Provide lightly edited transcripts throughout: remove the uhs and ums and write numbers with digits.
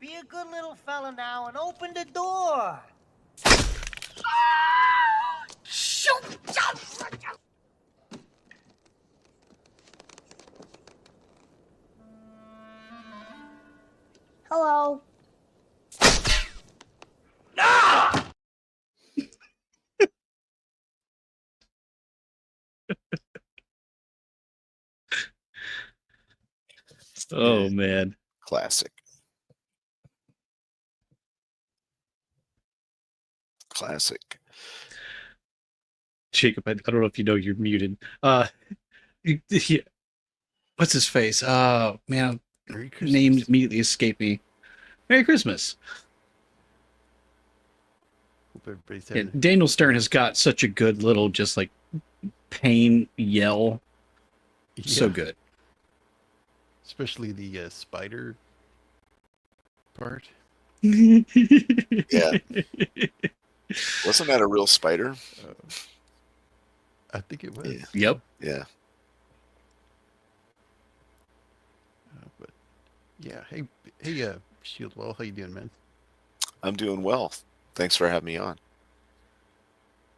Be a good little fella now and open the door. Shoot! Hello. Ah! Oh, man. Classic. Classic. Jacob, I don't know if you know you're muted. Yeah. What's his face? Oh, man. Names immediately escape me. Merry Christmas. Hope everybody's Yeah, having Daniel Stern has got such a good little, just like, pain yell. So good. Especially the spider part. Yeah. Wasn't that a real spider? I think it was. Yeah. Yep. Yeah. But yeah, hey, Shieldwall, how you doing, man? I'm doing well. Thanks for having me on.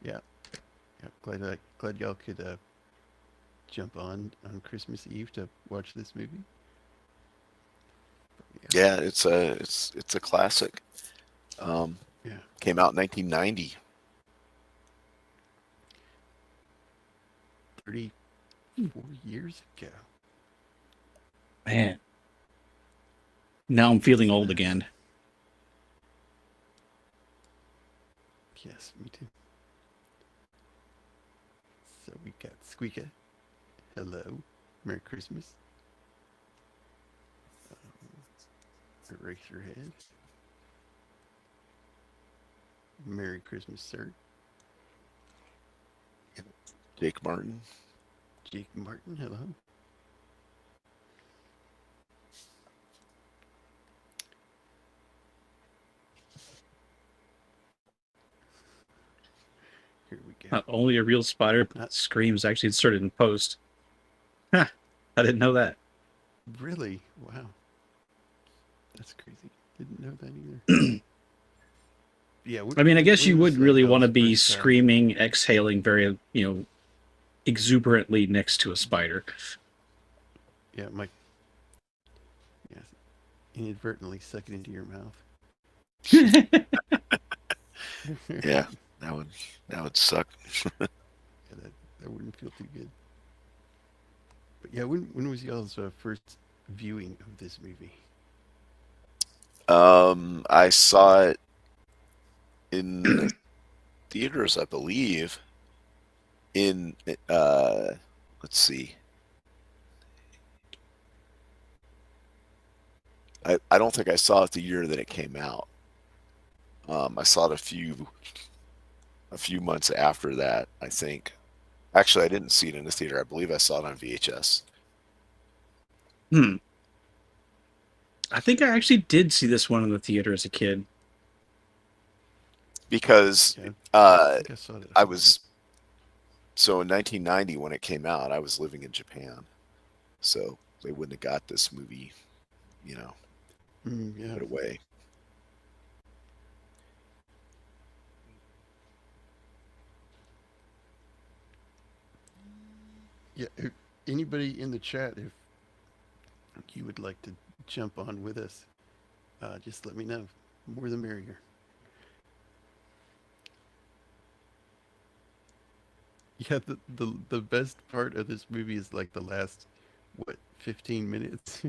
Yeah, glad y'all could jump on Christmas Eve to watch this movie. Yeah, it's a classic. Came out in 1990. 34 years ago. Man. Now I'm feeling old again. Yes, me too. So we got Squeaka. Hello. Merry Christmas. Eraserhead. Merry Christmas, sir. Jake Martin. Jake Martin, hello. Here we go. Not only a real spider screams actually inserted in post. Huh, I didn't know that. Really? Wow. That's crazy. Didn't know that either. Yeah. I mean, I guess you would really want to Bell's be first, screaming, exhaling very, exuberantly next to a spider. Yeah, inadvertently suck it into your mouth. Yeah, that would suck. Yeah, that wouldn't feel too good. But yeah, when was y'all's first viewing of this movie? I saw it in the theaters, I believe. In let's see. I don't think I saw it the year that it came out. I saw it a few months after that, I think. Actually, I didn't see it in the theater. I believe I saw it on VHS. I think I actually did see this one in the theater as a kid. Because I was so in 1990 when it came out, I was living in Japan, so they wouldn't have got this movie, right away. Yeah, anybody in the chat, if you would like to jump on with us, just let me know. More the merrier. Yeah, the best part of this movie is like the last, 15 minutes?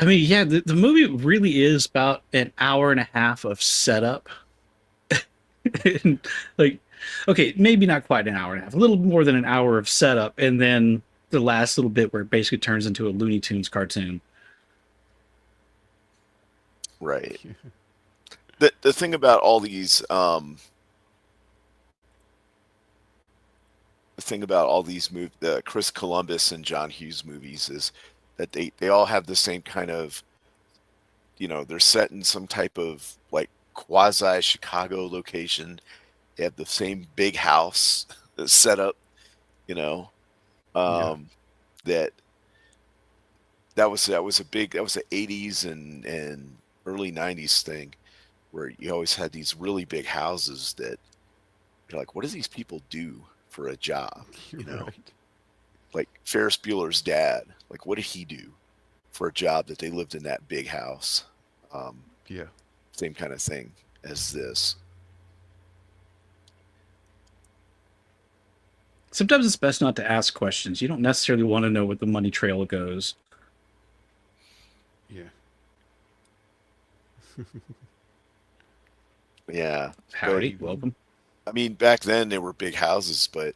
I mean, yeah, the movie really is about an hour and a half of setup. And, okay, maybe not quite an hour and a half, a little more than an hour of setup, and then the last little bit where it basically turns into a Looney Tunes cartoon. Right. The thing about all these Chris Columbus and John Hughes movies is that they all have the same kind of, they're set in some type of like quasi Chicago location. They have the same big house set up, that that was an '80s and early '90s thing where you always had these really big houses that you're like, what do these people do for a job? You're You know, right. like Ferris Bueller's dad. Like, what did he do for a job that they lived in that big house? Um, Yeah. Same kind of thing as this. Sometimes it's best not to ask questions. You don't necessarily want to know where the money trail goes. Yeah. Yeah, Howdy, welcome. I mean, back then they were big houses, but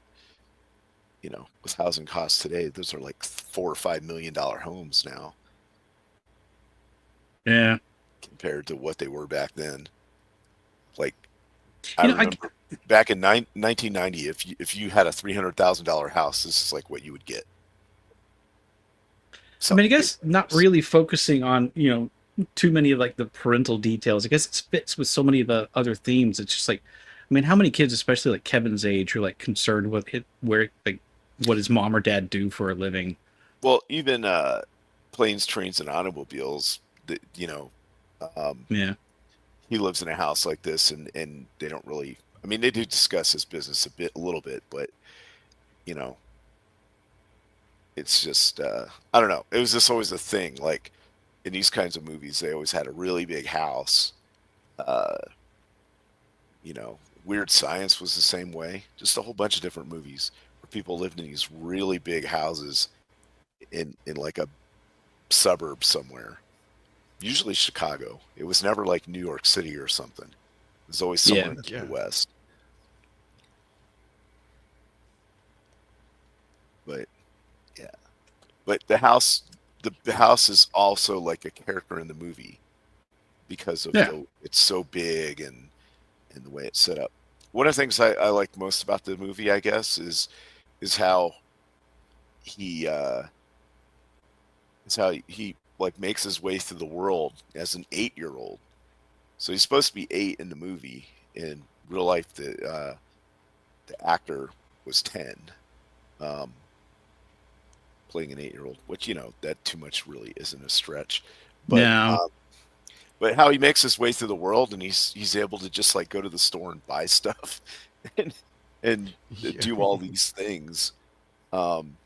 you know, with housing costs today, those are like $4 or $5 million homes now Yeah. compared to what they were back then. Like, You I know, remember back in 1990, if you had a $300,000 house, this is like what you would get. I mean, I Something big guess like not this. really focusing on, too many of like the parental details. I guess it fits with so many of the other themes. It's just like, I mean, how many kids, especially like Kevin's age, are like concerned with it, where like what his mom or dad do for a living? Well, even planes, trains, and automobiles. You know, um, Yeah. he lives in a house like this, and they don't really. I mean, they do discuss his business a little bit, but you know, it's just I don't know. It was just always a thing. Like in these kinds of movies, they always had a really big house. Uh, you know, Weird Science was the same way. Just a whole bunch of different movies where people lived in these really big houses in like a suburb somewhere. Usually Chicago. It was never like New York City or something. It was always somewhere Yeah. in the Yeah. Midwest. But yeah, but the house is also like a character in the movie because of Yeah. it's so big and the way it's set up. One of the things I like most about the movie, I guess, is how he like makes his way through the world as an 8-year-old. So he's supposed to be 8 in the movie. In real life, the actor was 10, um, playing an 8-year-old, which that too much really isn't a stretch. But No. but how he makes his way through the world and he's able to just like go to the store and buy stuff and and Yeah. do all these things um,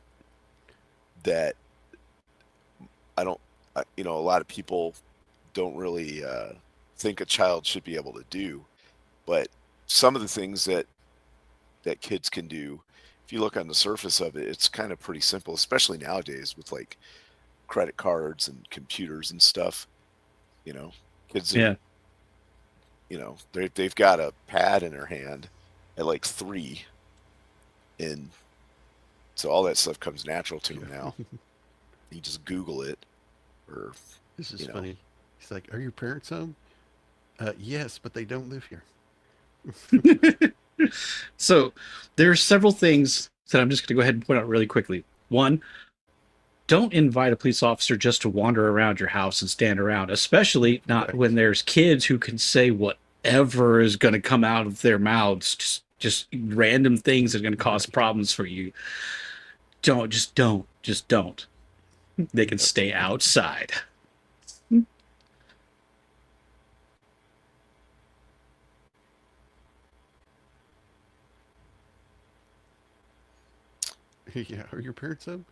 that I don't, a lot of people don't really think a child should be able to do. But some of the things that kids can do, if you look on the surface of it, it's kind of pretty simple, especially nowadays with like credit cards and computers and stuff. You know, kids are, Yeah. they've got a pad in their hand at like 3, and so all that stuff comes natural to them Yeah. now. You just Google it, or This is you know, funny. He's like, "Are your parents home?" Yes, but they don't live here. So there are several things that I'm just going to go ahead and point out really quickly. One, don't invite a police officer just to wander around your house and stand around, especially not Right. when there's kids who can say whatever is going to come out of their mouths, just random things that are going to cause Right. problems for you. Just don't. They can stay outside. Yeah. Are your parents home?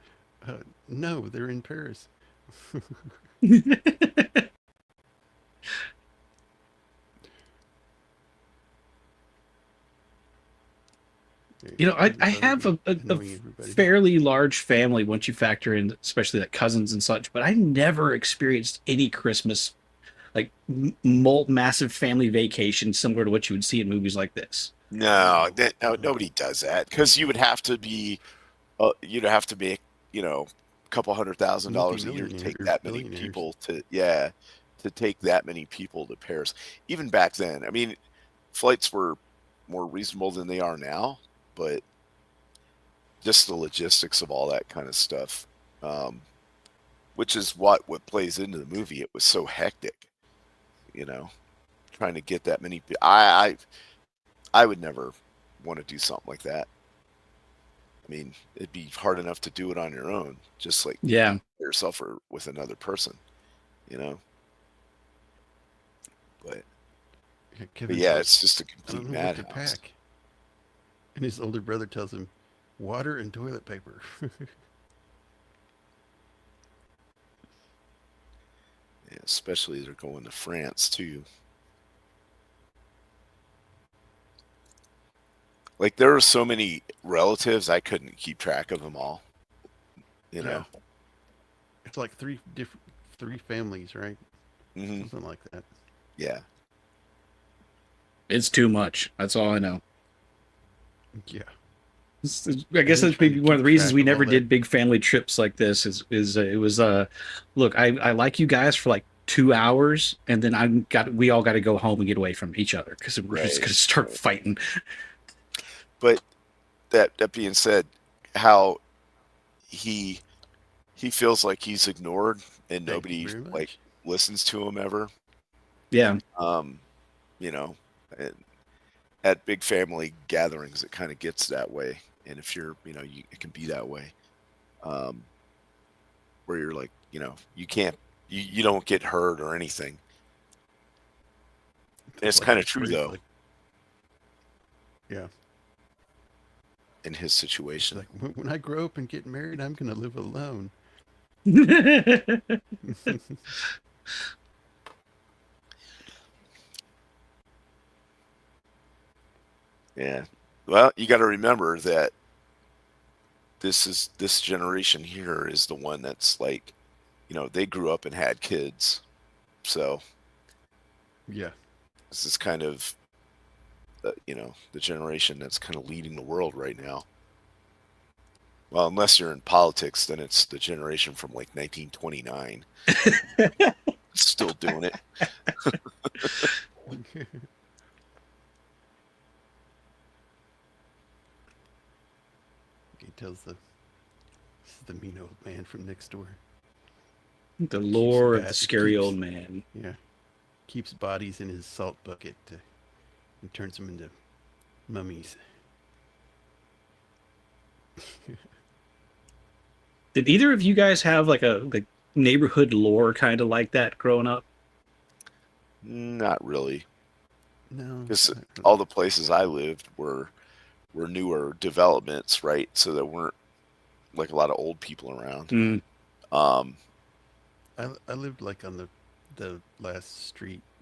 No, they're in Paris. I have a annoying everybody. fairly large family once you factor in, especially like cousins and such, but I never experienced any Christmas like massive family vacation similar to what you would see in movies like this. no, nobody does that because you would have to be, you'd have to make, a couple $100,000 a year to take Multi-millionaires, that many billionaires. people to take that many people to Paris. Even back then, I mean, flights were more reasonable than they are now, but just the logistics of all that kind of stuff, which is what plays into the movie. It was so hectic, you know, trying to get that many. I would never want to do something like that. I mean, it'd be hard enough to do it on your own, just like Yeah. yourself or with another person, you know. But Yeah, Kevin's yeah, like, it's just a I complete don't know what to madhouse. pack. And his older brother tells him, water and toilet paper. Yeah, especially they're going to France too. Like there were so many relatives, I couldn't keep track of them all. You Yeah. know. It's like three families, right? Hmm. Something like that. Yeah. It's too much. That's all I know. Yeah. I guess then that's trying to maybe one of keep the reasons track we of all never that. did big family trips like this. Is it was look, I like you guys for like 2 hours, and then we all got to go home and get away from each other because we're just Right. gonna start Right. fighting. But that being said, how he feels like he's ignored and Thank you nobody very like much. listens to him ever. Yeah, Um, you know, and at big family gatherings, it kind of gets that way. And if you're, it can be that way, um, where you're like, you can't, you don't get hurt or anything. And it's Like kind of that true phrase, though, like, yeah. in his It's situation. like, when I grow up and get married, I'm going to live alone. Yeah. Well, you got to remember that this generation here is the one that's like, they grew up and had kids. So Yeah. this is kind of, the generation that's kind of leading the world right now. Well, unless you're in politics, then it's the generation from like 1929 still doing it. He tells this is the mean old man from next door. The lore of the scary keeps, old man. Yeah. Keeps bodies in his salt bucket and turns them into mummies. Did either of you guys have like a neighborhood lore kind of like that growing up? Not really, No. because not really. all the places I lived were newer developments, right? So there weren't like a lot of old people around. Mm. Um, I lived like on the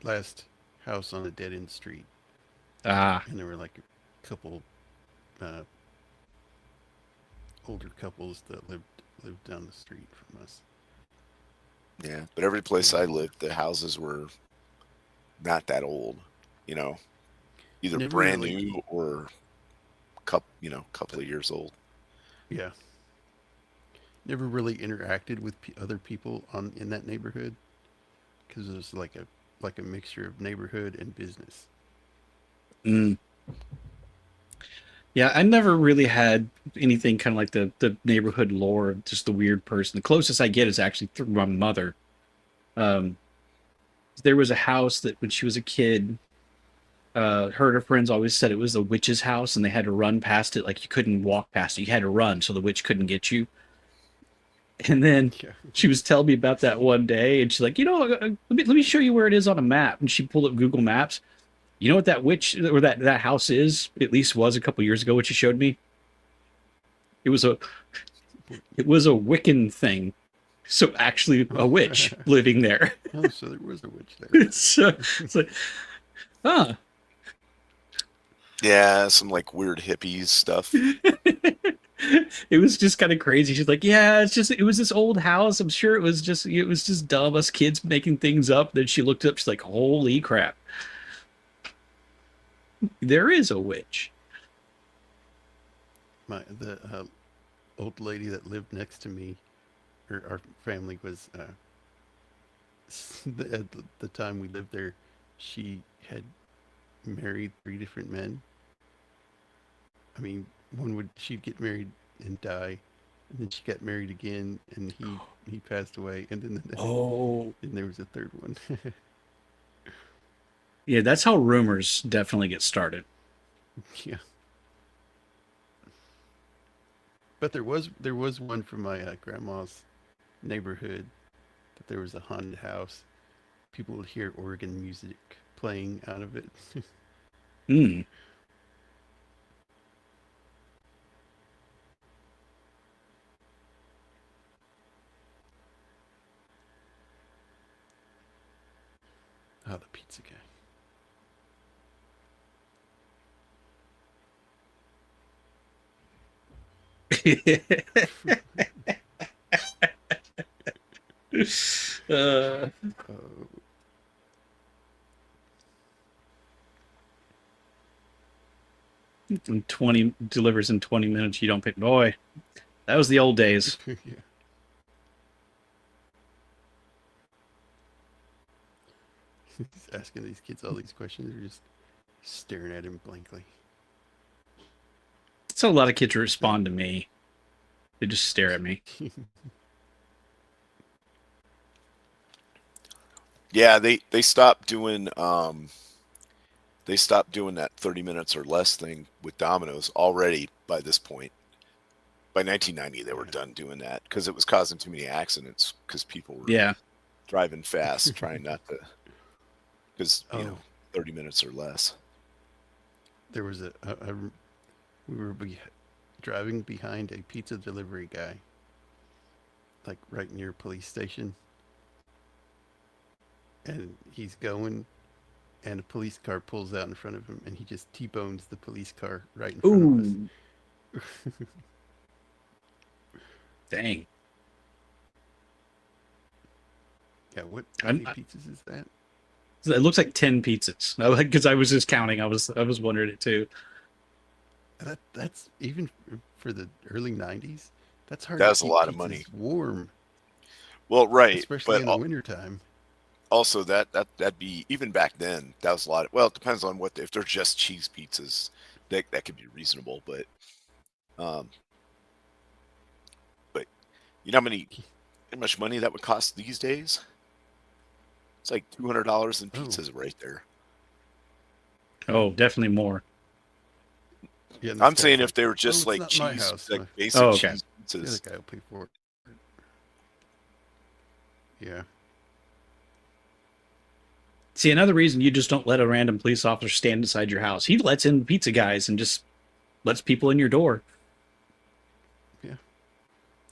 last house on a dead end street, Ah, and there were like a couple uh, older couples that lived down the street from us. yeah, but every place I And lived, the houses were not that old, either never brand really, new or couple of years old. yeah, never really interacted with other people in that neighborhood because it was like a mixture of neighborhood and business. mm. Yeah, I never really had anything kind of like the neighborhood lore of just the weird person. The closest I get is actually through my mother. Um, there was a house that when she was a kid, her and her friends always said it was a witch's house, and they had to run past it like you couldn't walk past it. You had to run so the witch couldn't get you. And then Yeah, she was telling me about that one day, and she's like, let me show you where it is on a map. And she pulled up Google Maps. You know what that witch or that house is? At least was a couple years ago. What she showed me. It was a Wiccan thing. So actually, a witch living there. oh, so there was a witch there. So it's like, huh. Yeah, some like weird hippies stuff. It was just kind of crazy. She's like, yeah, it was this old house. I'm sure it was just dumb, us kids making things up. Then she looked up, she's like, holy crap. There is a witch. The old lady that lived next to me, our family was at the time we lived there, she had married 3 different men. I mean, she'd get married and die, and then she got married again, and he passed away, and then Oh, and there was a third one. yeah, that's how rumors definitely get started. Yeah. But there was one from my grandma's neighborhood that there was a haunted house. People would hear organ music playing out of it. Hmm. Oh, the pizza guy. uh, Oh, and 20 delivers in 20 minutes. You don't pick. Boy, that was the old days. yeah. He's asking these kids all these questions. They're just staring at him blankly. So a lot of kids respond to me. They just stare at me. Yeah, they stopped doing that 30 minutes or less thing with Domino's already by this point. By 1990, they were done doing that because it was causing too many accidents because people were Yeah. driving fast, trying not to, because, you know, Oh. 30 minutes or less. There was we were driving behind a pizza delivery guy, like right near a police station, and he's going, and a police car pulls out in front of him, and he just T-bones the police car right in front of Ooh. us. Dang. Yeah, how I'm- many pizzas is that? It looks like 10 pizzas. Because I was just counting. I was wondering it too. That's even for the early '90s. That's hard. That's to a keep lot of pizzas money. warm, Well, right, especially but in the wintertime. also that'd be, even back then, that was a lot. Well, it depends on if they're just cheese pizzas, that could be reasonable. But you know how much money that would cost these days? It's like $200 in pizzas right there. Oh, definitely more. Yeah, I'm saying if they were just it's like not my cheese, house. like My- basic Oh, okay. cheese The other pizzas. guy will pay for it. Yeah. See, another reason you just don't let a random police officer stand inside your house. He lets in pizza guys and just lets people in your door. Yeah.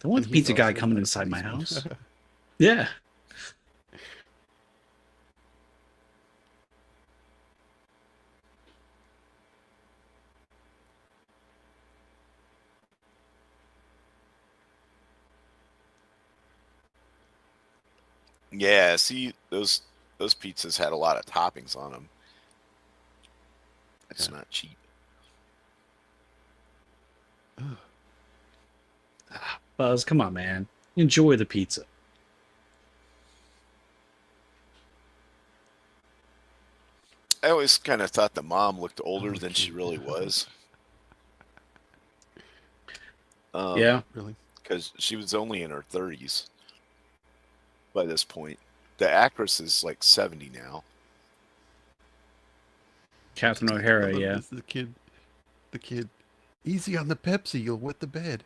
I want And the he's pizza guy also coming not a inside my policeman. house. Yeah. Yeah, see, those pizzas had a lot of toppings on them. It's Yeah. not cheap. Buzz, come on, man. Enjoy the pizza. I always kind of thought the mom looked older Oh, than she kid. really was. Yeah. Really? Because she was only in her 30s by this point. The actress is like 70 now. Catherine I O'Hara, love yeah. this. The kid. Easy on the Pepsi, you'll wet the bed.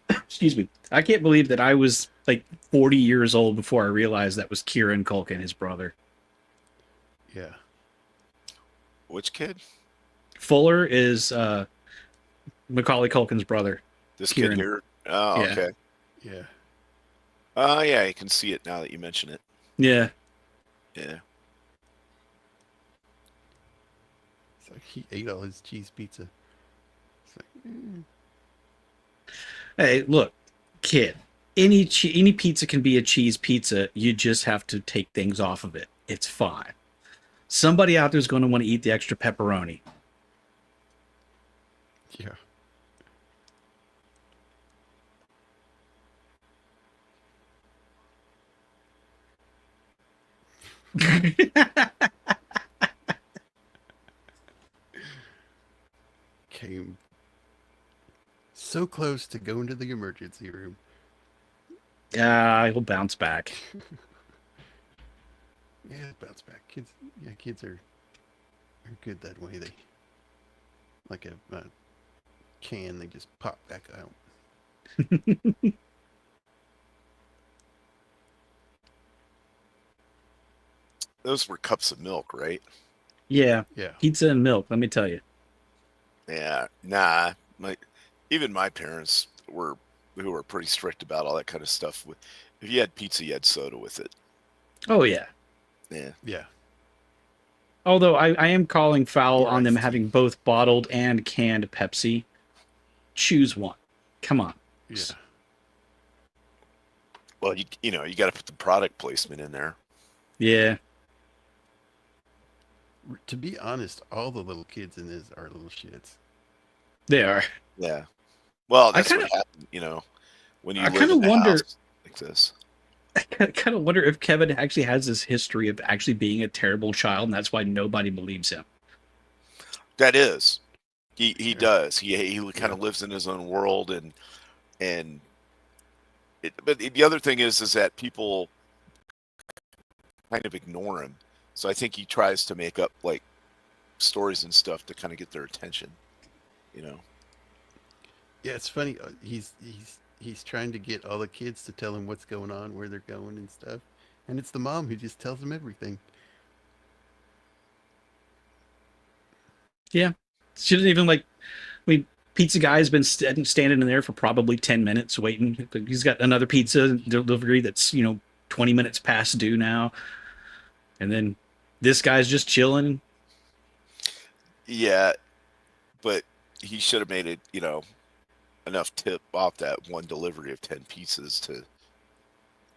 Excuse me. I can't believe that I was like 40 years old before I realized that was Kieran Culkin, his brother. Yeah. Which kid? Fuller is Macaulay Culkin's brother. This Kieran. kid here? Oh, Yeah. okay. Yeah. Oh, yeah, you can see it now that you mention it. Yeah. Yeah. It's like he ate all his cheese pizza. It's like, Hey, look, kid. Any pizza can be a cheese pizza. You just have to take things off of it. It's fine. Somebody out there is going to want to eat the extra pepperoni. yeah. Came so close to going to the emergency room. He'll bounce back. Yeah, bounce back. Kids are good that way. like a can. They just pop back out. Those were cups of milk, right? Yeah, Yeah. pizza and milk. Let me tell you. Yeah, nah. Even my parents who were pretty strict about all that kind of stuff. If you had pizza, you had soda with it. Oh yeah. Yeah, Yeah. Although I am calling foul Or on them iced tea. having both bottled and canned Pepsi. Choose one. Come on. Yeah. well, you know you got to put the product placement in there. Yeah. To be honest, all the little kids in this are little shits. They are. Yeah. Well, I that's kinda- what happened. You know, when you I live kinda in a wonder- house like this. I kind of wonder if Kevin actually has this history of actually being a terrible child, and that's why nobody believes him. That is, he Yeah. does. He kind Yeah. of lives in his own world, and but the other thing is that people kind of ignore him. So I think he tries to make up like stories and stuff to kind of get their attention. You know. Yeah, it's funny. He's trying to get all the kids to tell him what's going on, where they're going, and stuff. And it's the mom who just tells him everything. Yeah. She didn't even like. I mean, pizza guy's been standing in there for probably 10 minutes waiting. He's got another pizza delivery that's 20 minutes past due now, and then this guy's just chilling. Yeah, but he should have made it. Enough tip off that one delivery of 10 pieces to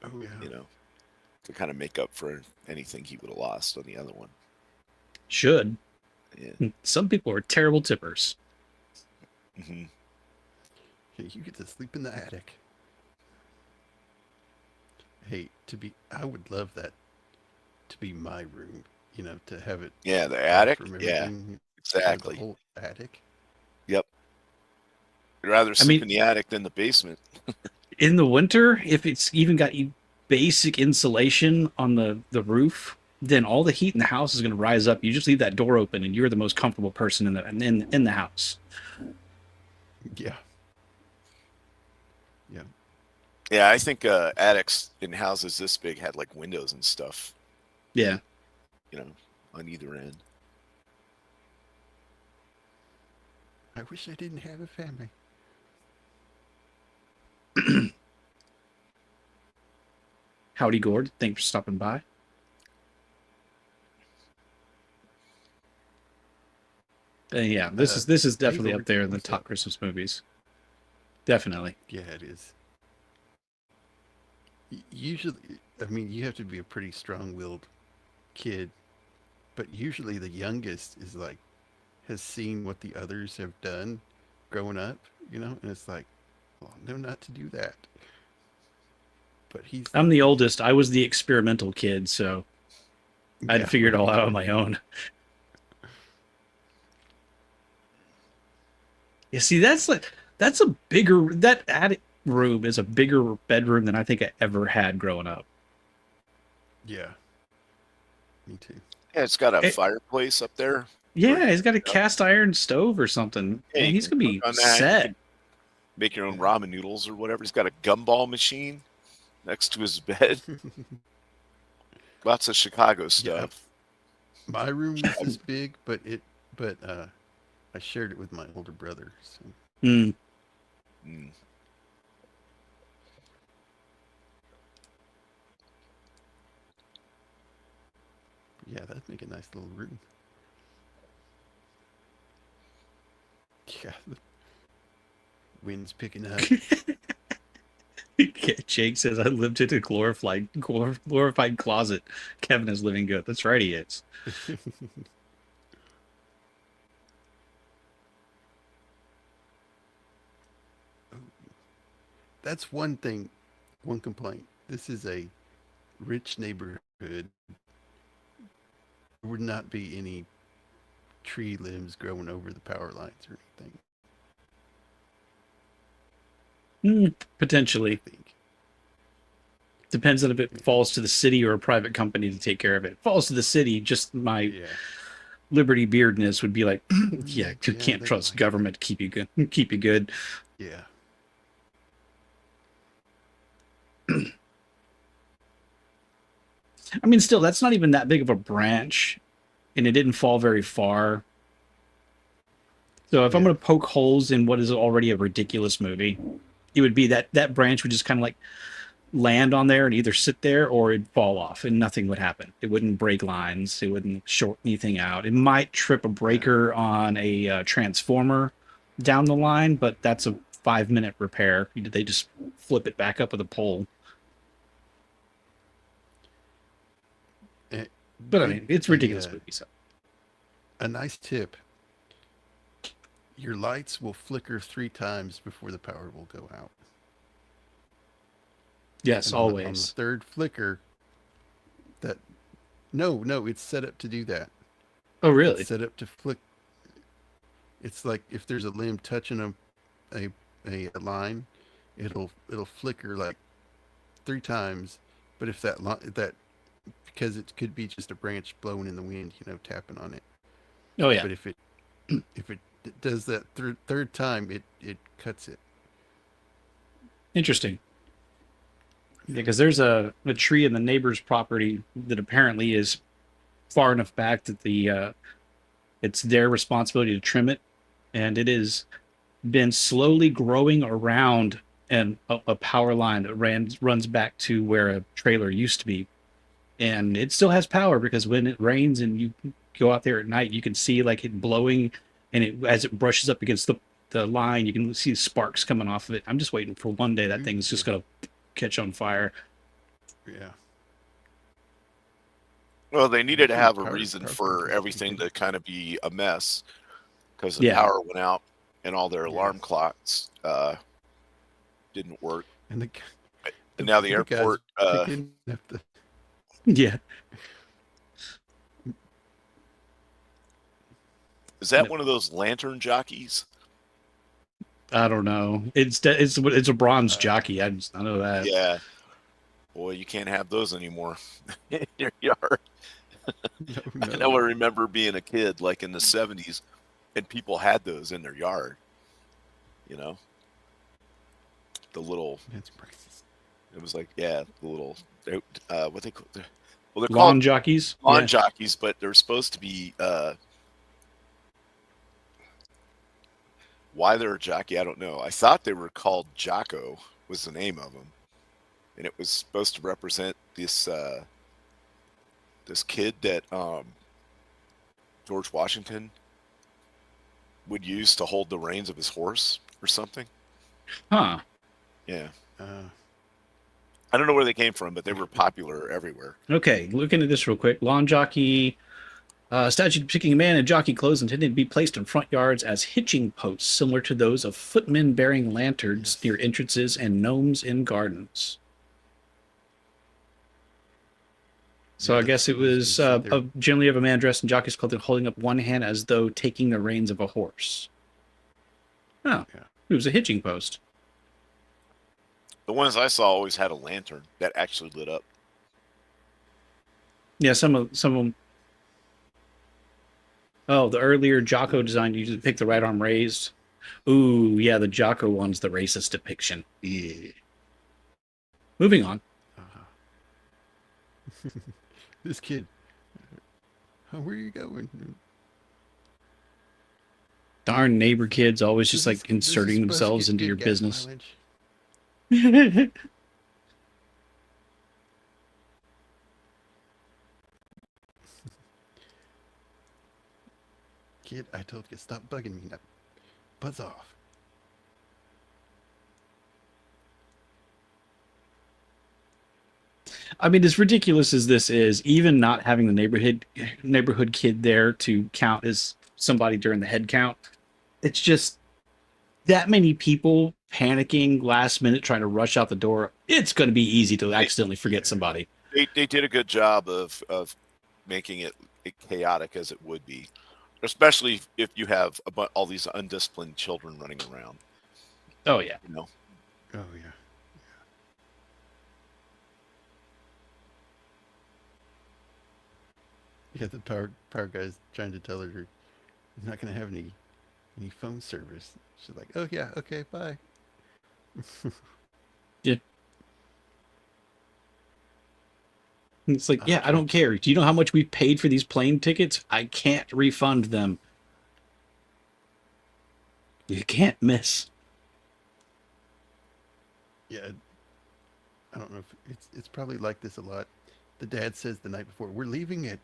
Oh yeah. to kind of make up for anything he would have lost on the other one. Should. Yeah. Some people are terrible tippers. Hmm. Hey, you get to sleep in the attic. Hey, I would love that to be my room. To have it. Yeah, the off attic. from Yeah, everything, exactly. The whole attic. Yep. I'd rather sleep mean- in the attic than the basement. In the winter, if it's even got basic insulation on the roof, then all the heat in the house is going to rise up. You just leave that door open, and you're the most comfortable person in the house. Yeah. Yeah. Yeah, I think attics in houses this big had like windows and stuff, Yeah. On either end. I wish I didn't have a family. Howdy, Gord. Thanks for stopping by. Yeah, this is definitely up there in the top Christmas movies. Definitely. Yeah, it is. Usually, I mean, you have to be a pretty strong-willed kid, but usually the youngest is like, has seen what the others have done growing up, and it's like, well, I know not to do that. But I'm the oldest. I was the experimental kid, so I had to figure it all out on my own. You see, that attic room is a bigger bedroom than I think I ever had growing up. Yeah. Me too. Yeah, it's got a fireplace up there. Yeah, he's got a cast iron stove or something. Yeah, and you he's can gonna be cook on that. You set. can make your own ramen noodles or whatever. He's got a gumball machine next to his bed. Lots of Chicago stuff. My room was this big, but I shared it with my older brother. So. Mm. Mm. Yeah, that'd make a nice little room. Yeah, the wind's picking up. Jake says, I lived in a glorified closet. Kevin is living good. That's right, he is. That's one thing, one complaint. This is a rich neighborhood. There would not be any tree limbs growing over the power lines or anything. Potentially. I think. Depends on if it falls to the city or a private company to take care of it. Falls to the city, just my Liberty Beardness would be like, yeah, you Yeah, can't they trust like government to keep you good. Keep you good. Yeah. I mean, still, that's not even that big of a branch, and it didn't fall very far. So if I'm Yeah. going to poke holes in what is already a ridiculous movie, it would be that branch would just kind of like land on there and either sit there or it'd fall off and nothing would happen. It wouldn't break lines. It wouldn't short anything out. It might trip a breaker on a transformer down the line, but that's a 5-minute repair. They just flip it back up with a pole. Eh, But I mean, it's ridiculous movie. So A nice tip. Your lights will flicker 3 times before the power will go out. yes, And always. on the third flicker, that no, it's set up to do that. Oh, really? It's set up to flick. It's like if there's a limb touching a line, it'll flicker like 3 times. But if that because it could be just a branch blowing in the wind, tapping on it. Oh, yeah. But if it does that third time, it cuts it. Interesting. Yeah, because there's a tree in the neighbor's property that apparently is far enough back that it's their responsibility to trim it, and it has been slowly growing around and a power line that runs back to where a trailer used to be, and it still has power because when it rains and you go out there at night, you can see like it blowing, and as it brushes up against the line, you can see sparks coming off of it. I'm just waiting for one day that thing's just gonna catch on fire. Yeah. Well, they needed to Usually have a power reason for companies everything can- to kind of be a mess because the Yeah. power went out and all their Yeah. alarm clocks didn't work. And And now the guys airport. picking up the Yeah. Is that No. one of those lantern jockeys? I don't know. It's a bronze jockey. I know that. Yeah. Boy, you can't have those anymore in your yard. I know I remember being a kid, like in the 70s, and people had those in their yard. The little, That's prices. it was like, yeah, the little, what they call, well, they're Lawn called jockeys. lawn Yeah. jockeys, but they're supposed to be, why they're a jockey, I don't know. I thought they were called Jocko was the name of them. And it was supposed to represent this this kid that George Washington would use to hold the reins of his horse or something. Huh. Yeah. Uh, I don't know where they came from, but they were popular everywhere. Okay. Looking at this real quick. Lawn jockey. Statue depicting a man in jockey clothes intended to be placed in front yards as hitching posts, similar to those of footmen bearing lanterns near entrances and gnomes in gardens. So Yeah, I guess it was generally of a man dressed in jockey's clothing holding up one hand as though taking the reins of a horse. Oh, Yeah. It was a hitching post. The ones I saw always had a lantern that actually lit up. Yeah, some of them. Oh, the earlier Jocko design used to pick the right arm raised. Ooh, yeah, the Jocko one's the racist depiction. Yeah. Moving on. This kid. Where are you going? Darn neighbor kids always just This like is inserting supposed to themselves get into good your gas business. mileage. Kid, I told you, stop bugging me. Now, buzz off. I mean, as ridiculous as this is, even not having the neighborhood kid there to count as somebody during the head count, it's just that many people panicking last minute trying to rush out the door. It's going to be easy to accidentally forget somebody. They did a good job of making it chaotic as it would be, especially if you have all these undisciplined children running around. Oh yeah. Oh yeah. Yeah, the power guy's trying to tell her he's not going to have any phone service. She's like, oh yeah, okay, bye. Yeah. It's like, yeah, I don't Church. care. Do you know how much we've paid for these plane tickets? I can't refund them. You can't miss. Yeah, I don't know if it's probably like this a lot. The dad says the night before, we're leaving at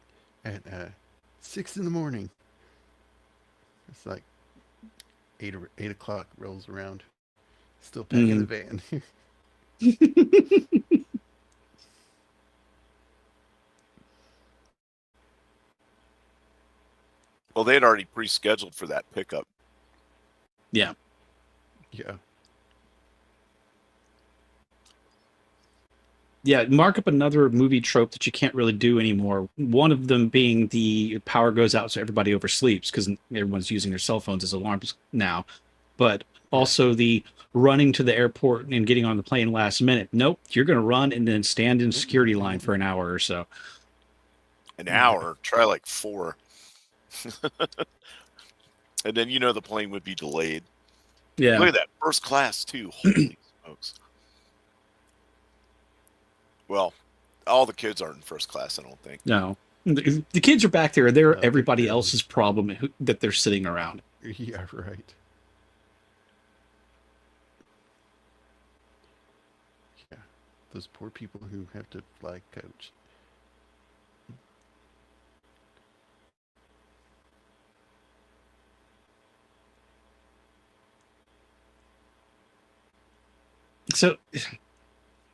6 in the morning. It's like 8 o'clock rolls around, still packing the van. Well, they had already pre-scheduled for that pickup. Yeah. Yeah. Yeah, mark up another movie trope that you can't really do anymore. One of them being the power goes out so everybody oversleeps because everyone's using their cell phones as alarms now. But also the running to the airport and getting on the plane last minute. Nope, you're going to run and then stand in security line for an hour or so. An hour, try like 4. And then the plane would be delayed. Yeah. Look at that, first class too. Holy smokes. Well, all the kids aren't in first class, I don't think. No. The kids are back there. They're No, everybody barely. else's problem that they're sitting around. Yeah, right. Yeah, those poor people who have to fly coach. So,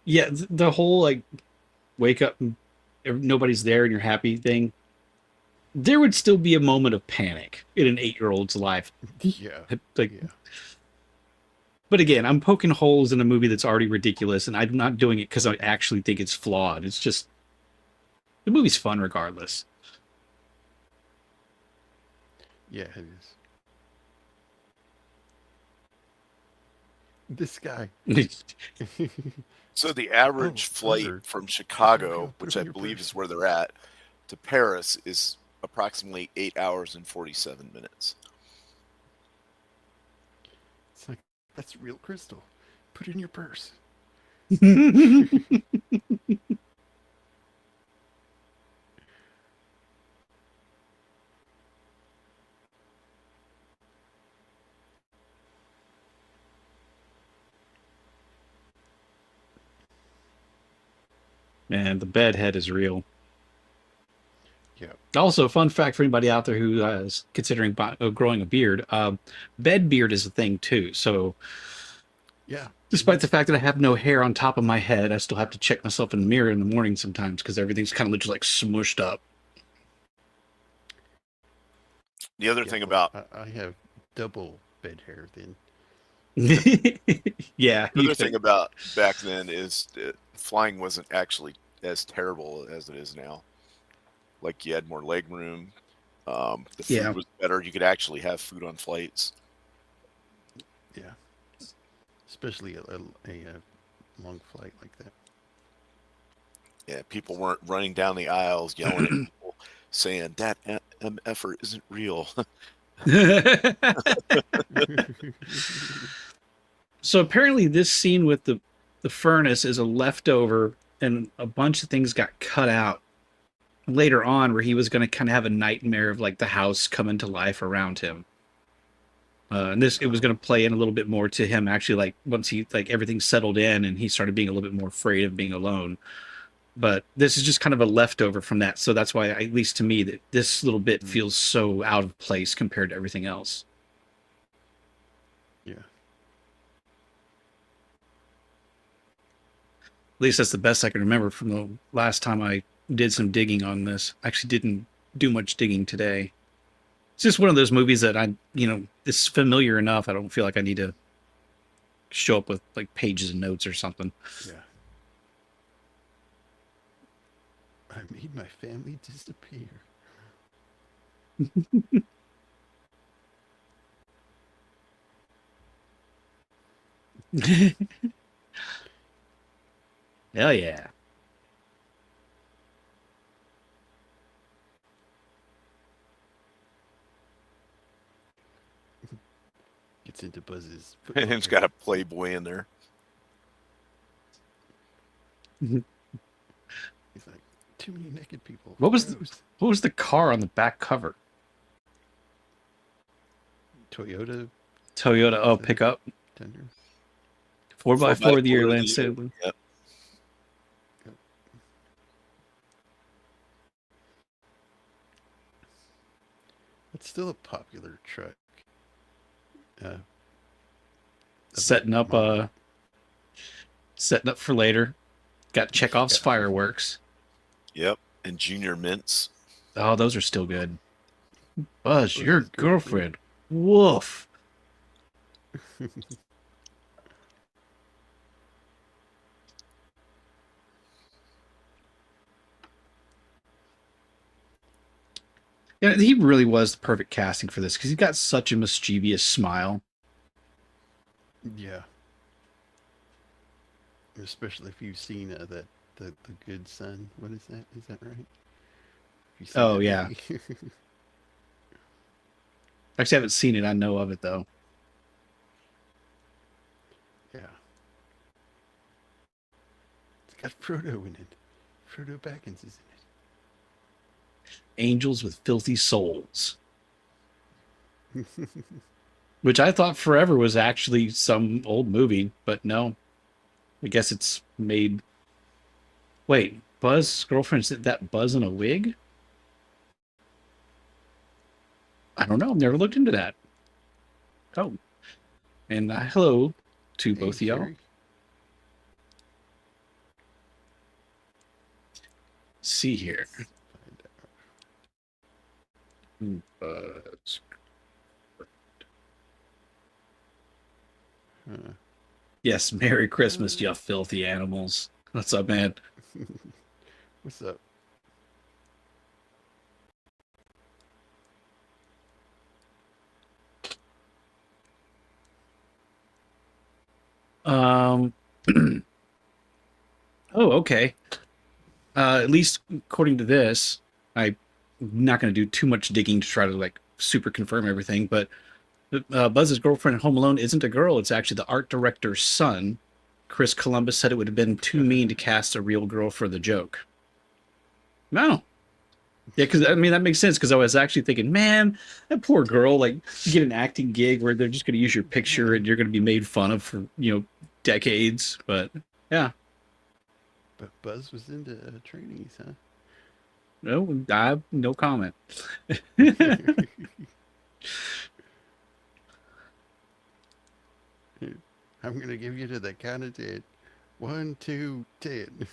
yeah, the whole like wake up and nobody's there and you're happy thing. There would still be a moment of panic in an 8-year-old's life. Yeah. Like, Yeah. but again, I'm poking holes in a movie that's already ridiculous, and I'm not doing it because I actually think it's flawed. It's just the movie's fun regardless. Yeah, it is. This guy. So the average flight burger. from Go, Chicago, put which it I in your believe purse. is where they're at, to Paris is approximately 8 hours and 47 minutes. It's like, that's real crystal. Put it in your purse. Man, the bedhead is real. Yeah. Also, fun fact for anybody out there who is considering growing a beard, bed beard is a thing too. So, Yeah. despite the fact that I have no hair on top of my head, I still have to check myself in the mirror in the morning sometimes because everything's kind of just like smushed up. The other Yeah, thing well, about I have double bed hair then. Yeah. the other thing about back then is that flying wasn't actually as terrible as it is now. Like you had more leg room. The food Yeah. was better. You could actually have food on flights. Yeah. Especially a long flight like that. Yeah, people weren't running down the aisles yelling at people saying that effort isn't real. So apparently this scene with the furnace is a leftover and a bunch of things got cut out later on where he was going to kind of have a nightmare of like the house coming to life around him. And it was going to play in a little bit more to him actually, like once he like everything settled in and he started being a little bit more afraid of being alone. But this is just kind of a leftover from that. So that's why, at least to me, that this little bit feels so out of place compared to everything else. Yeah. At least that's the best I can remember from the last time I did some digging on this. I actually didn't do much digging today. It's just one of those movies that it's familiar enough. I don't feel like I need to show up with like pages of notes or something. Yeah. I made my family disappear. Hell yeah. gets into Buzz's. And it's got a Playboy in there. He's like, too many naked people. What was Gross. the car on the back cover? Toyota Toyota. Pickup. Tundra? 4x4 of the year, 4x4 Lance Sailor. Yep. It's still a popular truck. Setting up for later. Got Chekhov's fireworks. Yep. And Junior Mints. Oh, those are still good. Buzz, Those your are good. girlfriend. Woof. Yeah, he really was the perfect casting for this because he's got such a mischievous smile. Yeah. Especially if you've seen the Good Son. What is that? Is that right? Have you seen Oh, that yeah. movie? Actually, I haven't seen it. I know of it, though. Yeah. It's got Frodo in it. Frodo Baggins is in it. Angels with Filthy Souls. Which I thought forever was actually some old movie, but no. I guess it's made... Wait, Buzz's girlfriend, is that Buzz in a wig? I don't know. I've never looked into that. Oh. And hello to both of y'all. Sherry. See here. Find out. Buzz. Huh. Yes, Merry Christmas, you filthy animals. What's up, man? What's up? Oh, okay. At least according to this, I'm not going to do too much digging to try to like super confirm everything, but Buzz's girlfriend in Home Alone isn't a girl. It's actually the art director's son. Chris Columbus said it would have been too mean to cast a real girl for the joke. No. Yeah, because I mean that makes sense. Because I was actually thinking, man, that poor girl. Like, you get an acting gig where they're just going to use your picture and you're going to be made fun of for decades. But yeah, But Buzz was into trainees, huh? no, I have no comment. I'm gonna give you to the count of 10. 1, 2, 10.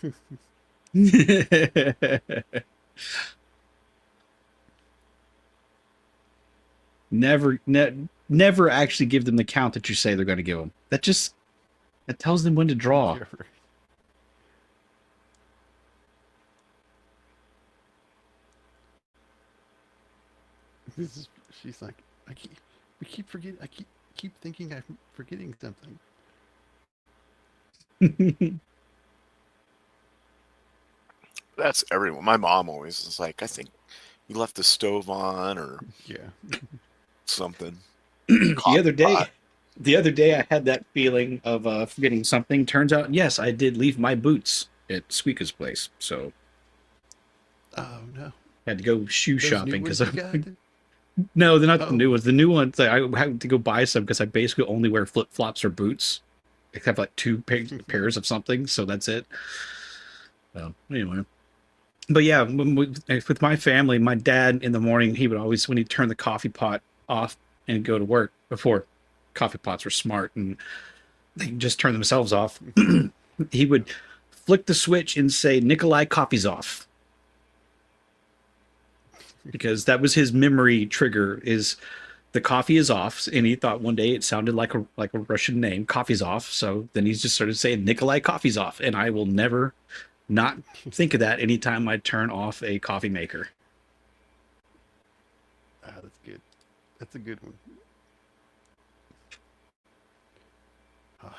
Never actually give them the count that you say they're going to give them. That tells them when to draw. You're right. She's like, we keep forgetting. I keep thinking I'm forgetting something. That's everyone. My mom always is like, I think you left the stove on or Yeah. something. The other day I had that feeling of forgetting something. Turns out, yes, I did leave my boots at Squeaka's place. So Oh no. I had to go shoe Those shopping new because ones you got? no, they're not the Oh. new ones. The new ones, I had to go buy some because I basically only wear flip flops or boots. I have like two pairs of something, so that's it. So anyway, but yeah, with my family, my dad in the morning, he would always, when he'd turn the coffee pot off and go to work, before coffee pots were smart and they just turn themselves off, he would flick the switch and say, "Nikolai, coffee's off." Because that was his memory trigger, is the coffee is off, and he thought one day it sounded like a Russian name, coffee's off. So then he just started saying, "Nikolai, coffee's off," and I will never not think of that anytime I turn off a coffee maker. Ah, that's good. That's a good one.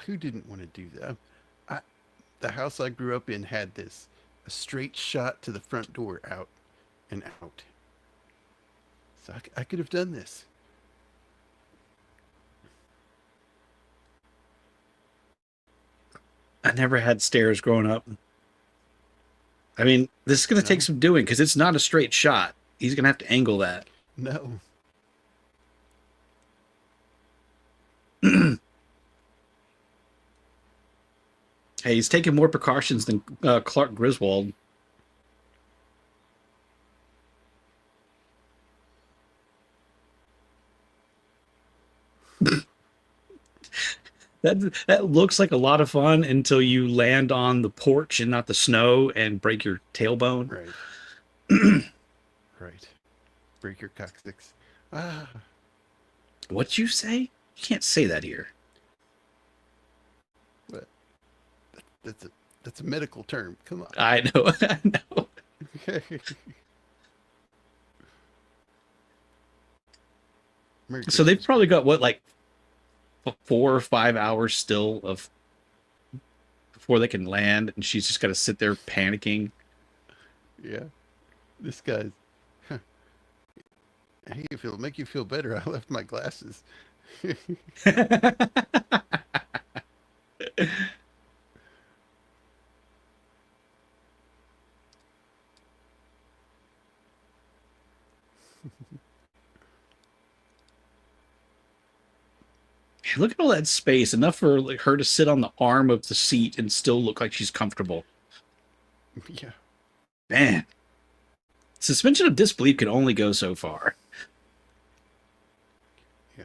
Who didn't want to do that? The house I grew up in had this, a straight shot to the front door, out and out. So I could have done this. I never had stairs growing up. I mean, this is going to take No. some doing because it's not a straight shot. He's going to have to angle that. No. Hey, he's taking more precautions than Clark Griswold. That looks like a lot of fun until you land on the porch and not the snow and break your tailbone. Right. Right. Break your coccyx. Ah. What'd you say? You can't say that here. But that's a medical term. Come on. I know. I know. Merry So they've Christmas. probably got what, like 4 or 5 hours still of before they can land, and she's just got to sit there panicking. Yeah. This guy's. Huh. Hey, if it'll make you feel better, I left my glasses. Look at all that space, enough for like her to sit on the arm of the seat and still look like she's comfortable. Yeah. Man, suspension of disbelief can only go so far. Yeah.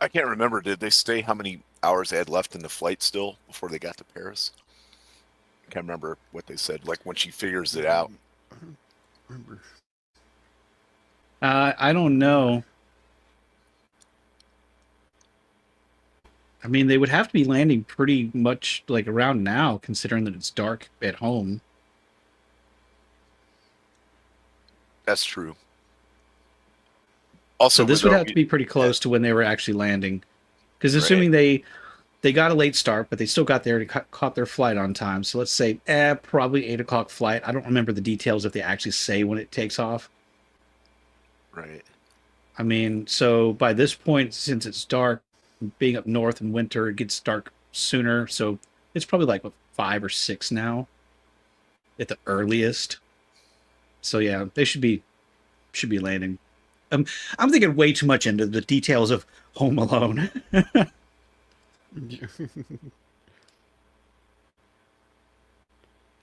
I can't remember. Did they say how many hours they had left in the flight still before they got to Paris? I can't remember what they said. Like when she figures it out. I don't remember. I don't know. I mean, they would have to be landing pretty much like around now, considering that it's dark at home. That's true. Also, So this with would our- have to be pretty close to when they were actually landing. Because assuming they got a late start, but they still got there to caught their flight on time. So let's say probably 8 o'clock flight. I don't remember the details if they actually say when it takes off. Right. I mean, so by this point, since it's dark, being up north in winter, it gets dark sooner. So it's probably like 5 or 6 now at the earliest. So yeah, they should be landing. I'm thinking way too much into the details of Home Alone.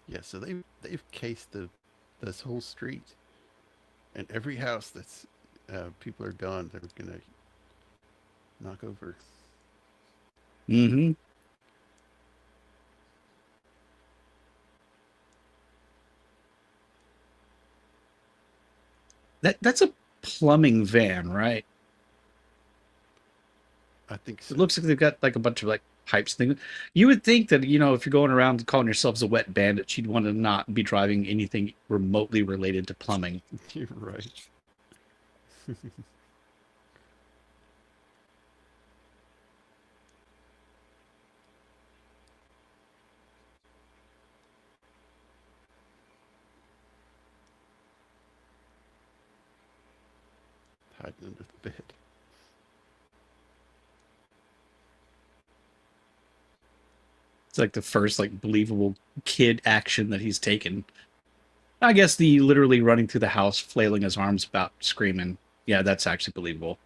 Yeah, so they've cased this whole street, and every house that's people are gone, they're gonna knock over. Mm-hmm. That's a plumbing van, right? I think so. It looks like they've got like a bunch of like pipes things. You would think that, you know, if you're going around calling yourselves a wet bandit, you'd want to not be driving anything remotely related to plumbing. You're right. Hiding under the bed. It's like the first like believable kid action that he's taken. I guess the literally running through the house, flailing his arms about, screaming. Yeah, that's actually believable.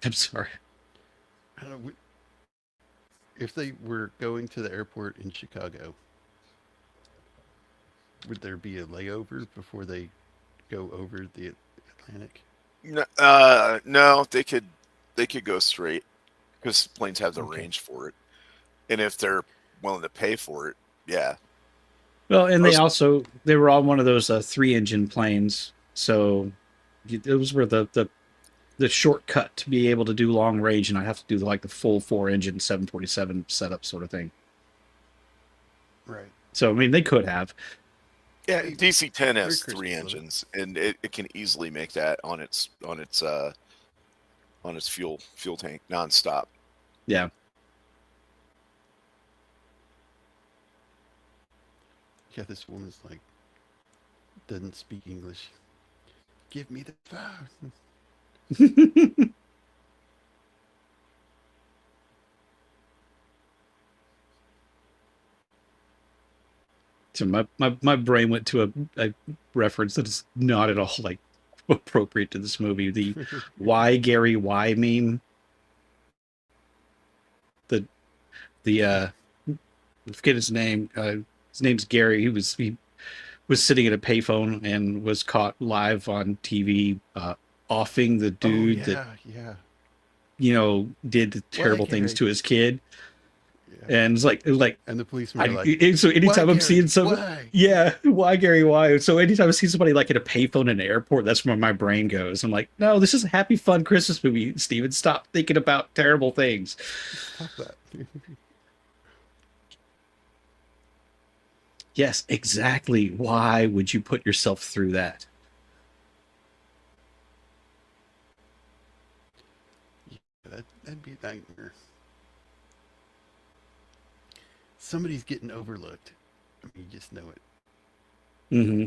I'm sorry. I don't know, if they were going to the airport in Chicago, would there be a layover before they go over the Atlantic? No, they could go straight because planes have the Okay. range for it, and if they're willing to pay for it, yeah. Well, and Most- they were all one of those 3-engine planes, so those were the shortcut to be able to do long range, and I have to do like the full 4-engine 747 setup sort of thing. Right. So I mean, they could have. Yeah, DC-10 Merry has Christmas, 3 Louis. engines, and it can easily make that on its fuel tank nonstop. Yeah. Yeah, this woman's like, doesn't speak English. Give me the phone. So my brain went to a reference that is not at all like appropriate to this movie. The "Why Gary Why" meme. The I forget his name. His name's Gary. He was sitting at a payphone and was caught live on TV offing the Oh dude that yeah. did the Why, terrible things Gary? to his kid. Yeah. And it's like And the policemen are like, so why, anytime I'm Gary? seeing some, Why? yeah, why Gary, why? So anytime I see somebody like at a payphone in an airport, that's where my brain goes. I'm like, no, this is a happy, fun Christmas movie, Steven. Stop thinking about terrible things. Stop that. Yes, exactly. Why would you put yourself through that? Yeah, that'd be a nightmare. Somebody's getting overlooked. I mean, you just know it. Mm-hmm.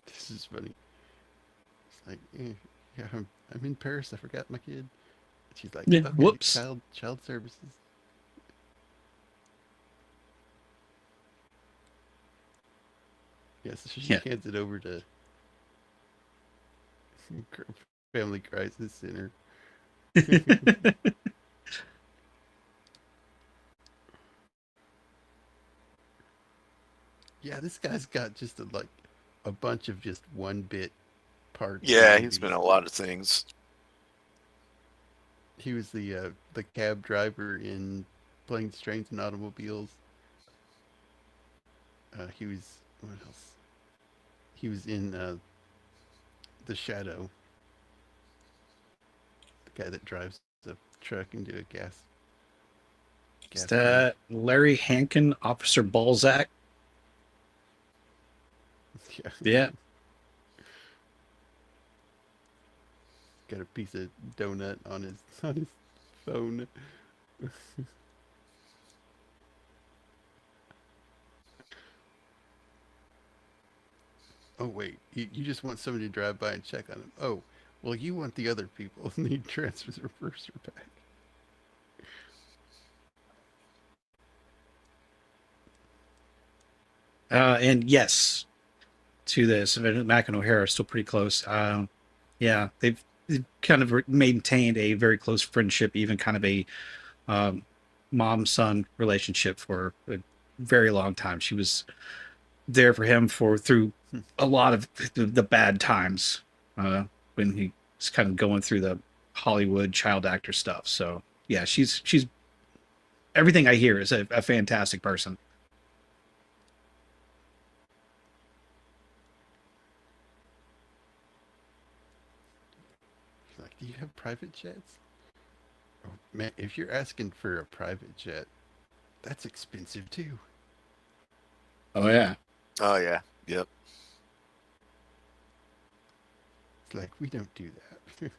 This is funny. It's like, yeah, I'm in Paris. I forgot my kid. She's like, Yeah. okay, Whoops. child services. Yes, yeah, so she Yeah. hands it over to Family Crisis Center. Yeah, this guy's got just a bunch of just one bit parts. Yeah, he's been in a lot of things. He was the cab driver in Planes, Trains, and Automobiles. He was what else? He was in The Shadow. The guy that drives the truck into a gas. Is that Larry Hankin, Officer Balzac? Yeah. Yeah. Got a piece of donut on his phone. Oh wait, you just want somebody to drive by and check on him. Oh, well, you want the other people, and he transfers reverse her back. And yes, to this, Mac and O'Hara are still pretty close. Yeah, they've kind of maintained a very close friendship, even kind of a um, mom-son relationship for a very long time. She was there for him through a lot of the bad times when he was kind of going through the Hollywood child actor stuff. So yeah, she's everything I hear is a fantastic person. He's like, do you have private jets? Oh, man, if you're asking for a private jet, that's expensive too. Oh yeah. Oh yeah, yep. It's like, we don't do that.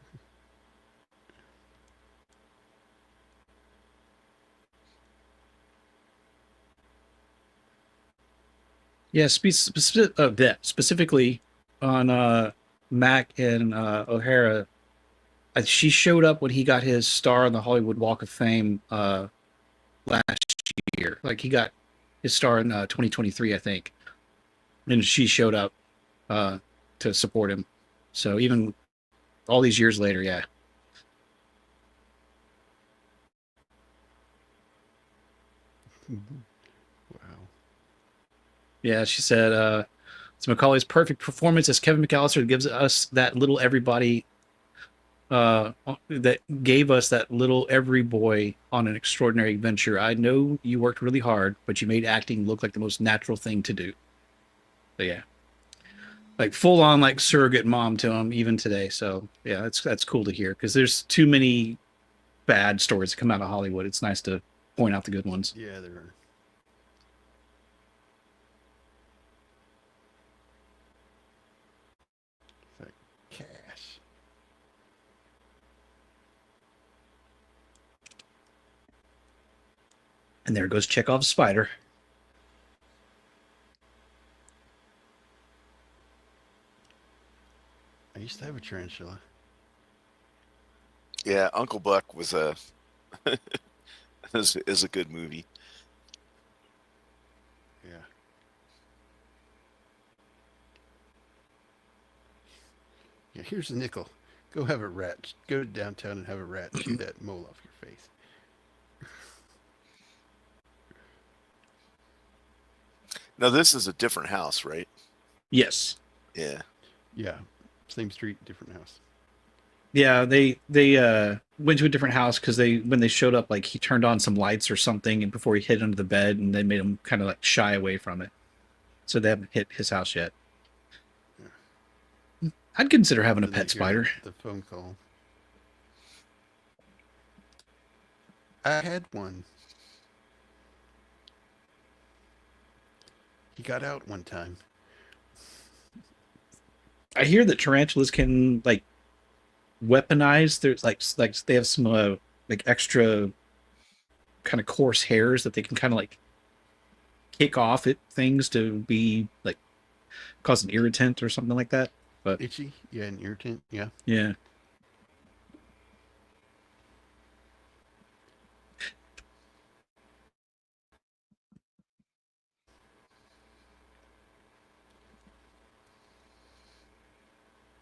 Yeah, specifically on Mac and O'Hara. She showed up when he got his star on the Hollywood Walk of Fame last year. Like he got his star in 2023, I think, and she showed up to support him. So even all these years later, yeah. Wow. Yeah, she said it's Macaulay's perfect performance as Kevin McAllister gives us that little everybody that gave us that little every boy on an extraordinary adventure. I know you worked really hard, but you made acting look like the most natural thing to do. So yeah, like full on like surrogate mom to him even today. So yeah, that's cool to hear because there's too many bad stories that come out of Hollywood. It's nice to point out the good ones. Yeah, there are. It's like, cash. And there goes Chekhov's spider. I used to have a tarantula. Yeah, Uncle Buck was a is a good movie. Yeah. Yeah, here's a nickel. Go have a rat. Go downtown and have a rat chew that mole off your face. Now this is a different house, right? Yes. Yeah. Yeah. Same street, different house. Yeah, they went to a different house because when they showed up, like he turned on some lights or something, and before he hid under the bed, and they made him kind of like shy away from it. So they haven't hit his house yet. I'd consider having a Then pet they hear spider. The phone call. I had one. He got out one time. I hear that tarantulas can like weaponize. There's like they have some like extra kind of coarse hairs that they can kind of like kick off at things to be like cause an irritant or something like that. But Itchy? Yeah, an irritant. Yeah. yeah.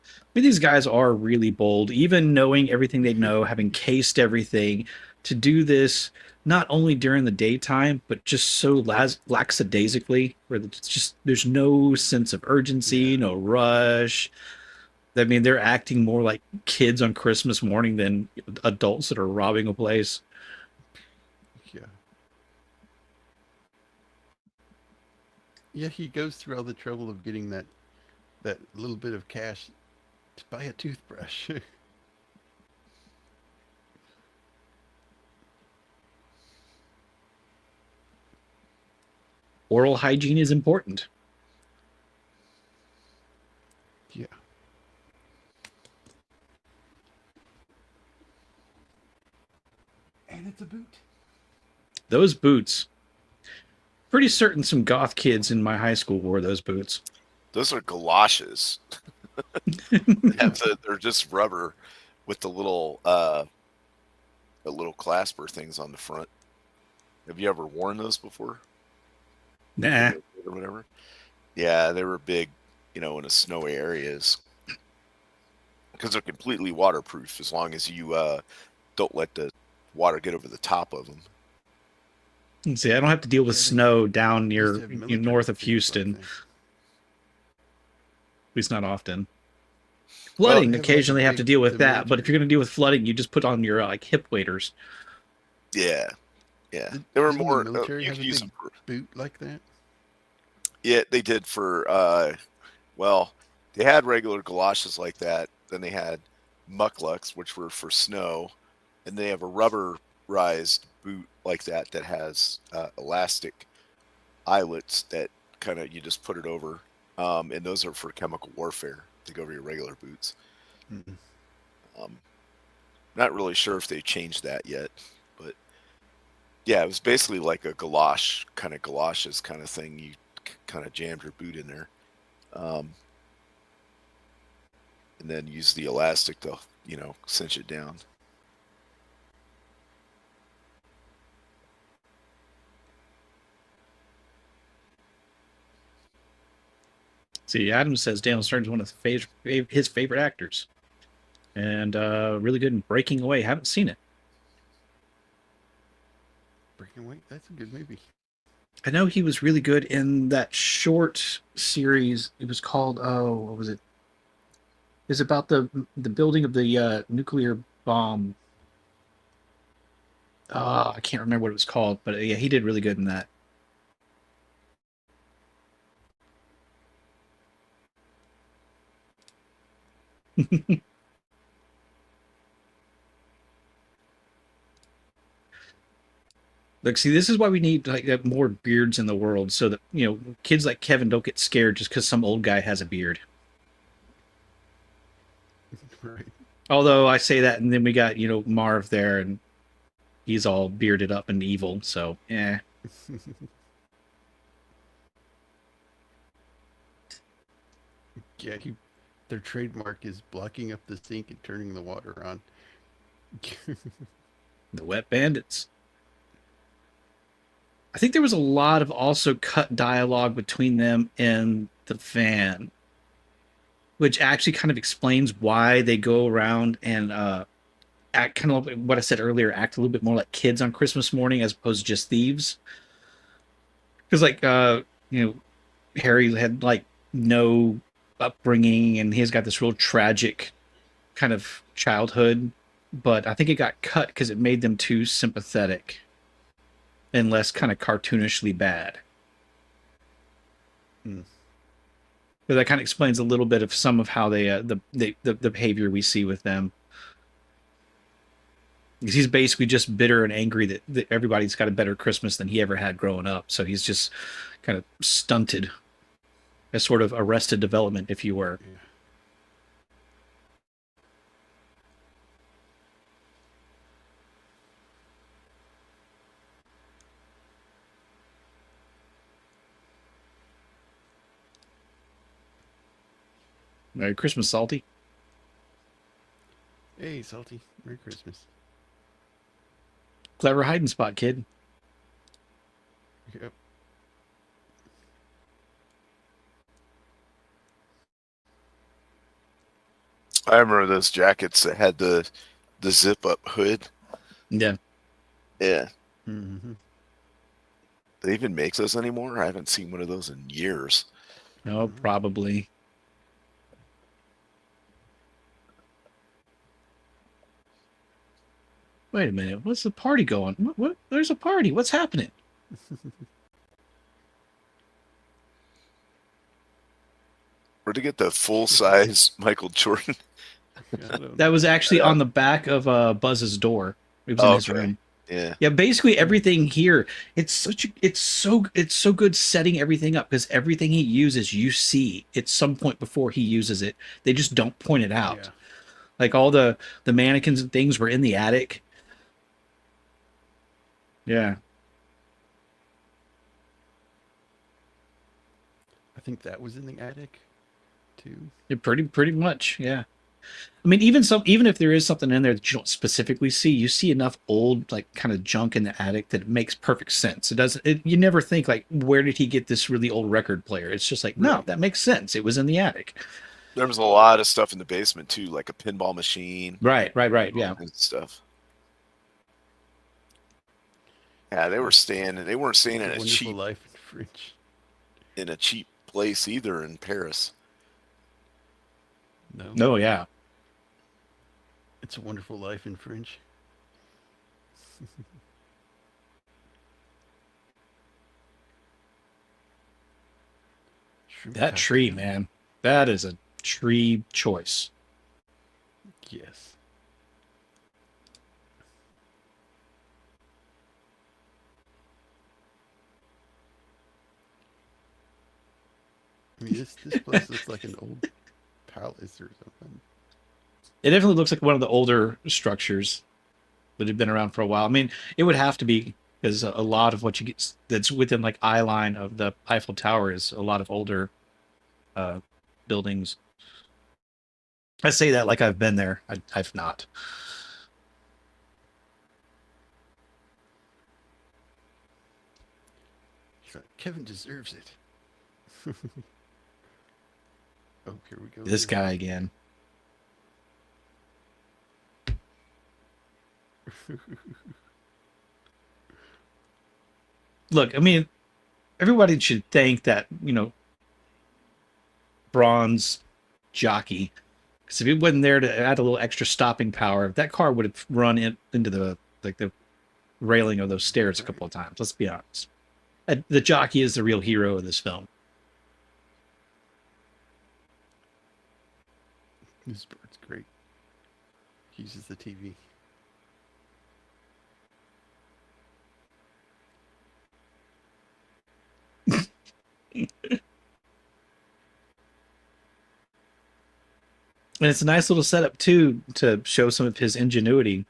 I mean, these guys are really bold, even knowing everything they know, having cased everything, to do this not only during the daytime, but just so lackadaisically, where it's just there's no sense of urgency, Yeah. no rush. I mean, they're acting more like kids on Christmas morning than adults that are robbing a place. Yeah. Yeah, he goes through all the trouble of getting that little bit of cash to buy a toothbrush. Oral hygiene is important. Yeah. And it's a boot. Those boots. Pretty certain some goth kids in my high school wore those boots. Those are galoshes. They're just rubber with the little clasper things on the front. Have you ever worn those before? Nah. Or whatever. Yeah, they were big, in the snowy areas because they're completely waterproof as long as you don't let the water get over the top of them. See, I don't have to deal with snow down Used near to have military north of boots like Houston. that. At least not often. Well, Flooding, they have, like, occasionally a have to big- deal with the that, but if military- you're going to deal with flooding, you just put on your like hip waders. Yeah. They were Didn't more. the military You have could a use big them for. boot like that? Yeah, they did for. Well, they had regular galoshes like that. Then they had mucklucks, which were for snow, and they have a rubberized boot like that that has elastic eyelets that kind of you just put it over, and those are for chemical warfare to go over your regular boots. Mm-mm. Not really sure if they changed that yet, but yeah, it was basically like a galoshes kind of thing. You kind of jammed your boot in there, and then use the elastic to cinch it down. See, Adams says Daniel Stern's one of his favorite actors, and really good in Breaking Away. Haven't seen it. Breaking Away? That's a good movie. I know he was really good in that short series. It was called what was it? It's about the building of the nuclear bomb. I can't remember what it was called, but yeah, he did really good in that. Look, see, this is why we need like more beards in the world, so that kids like Kevin don't get scared just because some old guy has a beard. Right. Although I say that, and then we got Marv there, and he's all bearded up and evil. So, yeah. Yeah, their trademark is blocking up the sink and turning the water on. The Wet Bandits. I think there was a lot of also cut dialogue between them and the van, which actually kind of explains why they go around and act kind of like what I said earlier, act a little bit more like kids on Christmas morning as opposed to just thieves. Because like you know, Harry had like no upbringing and he's got this real tragic kind of childhood, but I think it got cut because it made them too sympathetic and less kind of cartoonishly bad. Hmm. So that kind of explains a little bit of some of how they the behavior we see with them. Because he's basically just bitter and angry that everybody's got a better Christmas than he ever had growing up. So he's just kind of stunted, as sort of arrested development, if you were. Yeah. Merry Christmas, Salty. Hey, Salty. Merry Christmas. Clever hiding spot, kid. Yep. I remember those jackets that had the zip up hood. Yeah. Yeah. Mm-hmm. They even make those anymore? I haven't seen one of those in years. No, probably. Wait a minute. What's the party going? What? There's a party. What's happening? Where'd they get the full size Michael Jordan? That was actually on the back of Buzz's door. It was in his room. Yeah. Yeah, basically everything here. It's so good setting everything up because everything he uses you see at some point before he uses it. They just don't point it out. Yeah. Like all the mannequins and things were in the attic. Yeah. I think that was in the attic, too. Yeah, pretty much, yeah. I mean, even if there is something in there that you don't specifically see, you see enough old like kind of junk in the attic that it makes perfect sense. It doesn't. You never think like, where did he get this really old record player? It's just like, no, that makes sense. It was in the attic. There was a lot of stuff in the basement too, like a pinball machine. Right. Yeah. And stuff. Yeah, they weren't staying in a Wonderful cheap Life in French. in a cheap place either in Paris. No. No, yeah. It's a Wonderful Life in French. That tree, man. That is a tree choice. Yes. I mean, this place looks like an old palace or something. It definitely looks like one of the older structures that have been around for a while. I mean, it would have to be because a lot of what you get that's within like eye line of the Eiffel Tower is a lot of older buildings. I say that like I've been there. I've not. Kevin deserves it. Oh, here we go. This guy again. Look, I mean, everybody should thank that, bronze jockey. Because if he wasn't there to add a little extra stopping power, that car would have run into the railing of those stairs a couple of times. Let's be honest. The jockey is the real hero of this film. This bird's great. He uses the TV. And it's a nice little setup too to show some of his ingenuity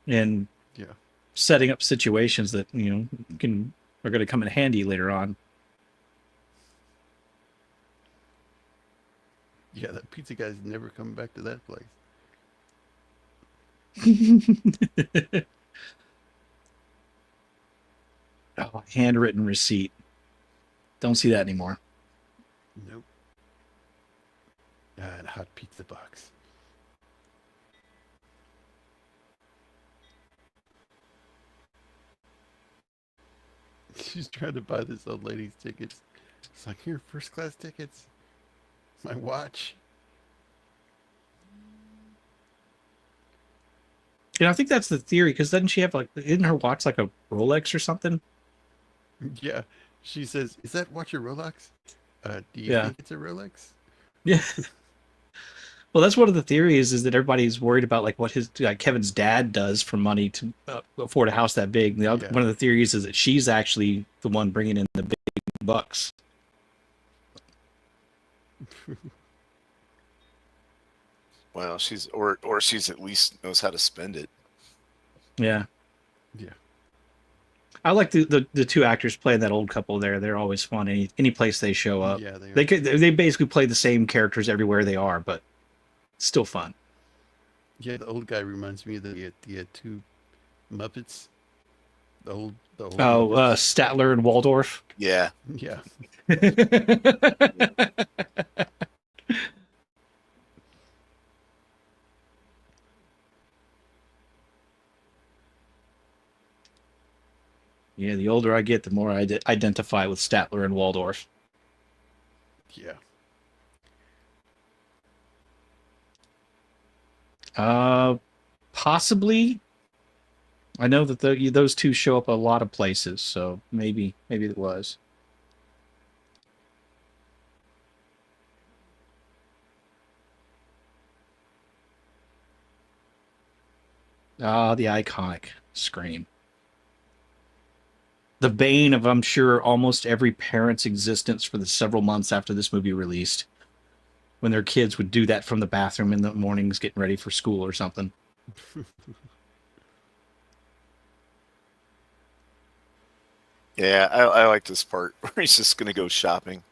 in setting up situations that are going to come in handy later on. Yeah, that pizza guy's never coming back to that place. Oh, handwritten receipt. Don't see that anymore. Nope. And a hot pizza box. She's trying to buy this old lady's tickets. It's like, here, first class tickets. My watch. I think that's the theory, because doesn't she have isn't her watch like a Rolex or something? Yeah. She says, is that watch a Rolex? Do you Yeah. think it's a Rolex? Yeah. Well, that's one of the theories, is that everybody's worried about what his Kevin's dad does for money to afford a house that big. One of the theories is that she's actually the one bringing in the big bucks. Well, she's at least knows how to spend it. Yeah. Yeah. I like the two actors playing that old couple there. They're always fun. Any place they show up. Yeah, they basically play the same characters everywhere they are, but still fun. Yeah, the old guy reminds me of the two Muppets. The old Statler and Waldorf. Yeah. Yeah. Yeah, the older I get, the more I identify with Statler and Waldorf. Yeah. Possibly. I know that those two show up a lot of places, so maybe it was. The iconic Scream. The bane of, I'm sure, almost every parent's existence for the several months after this movie released, when their kids would do that from the bathroom in the mornings getting ready for school or something. Yeah, I like this part where he's just going to go shopping.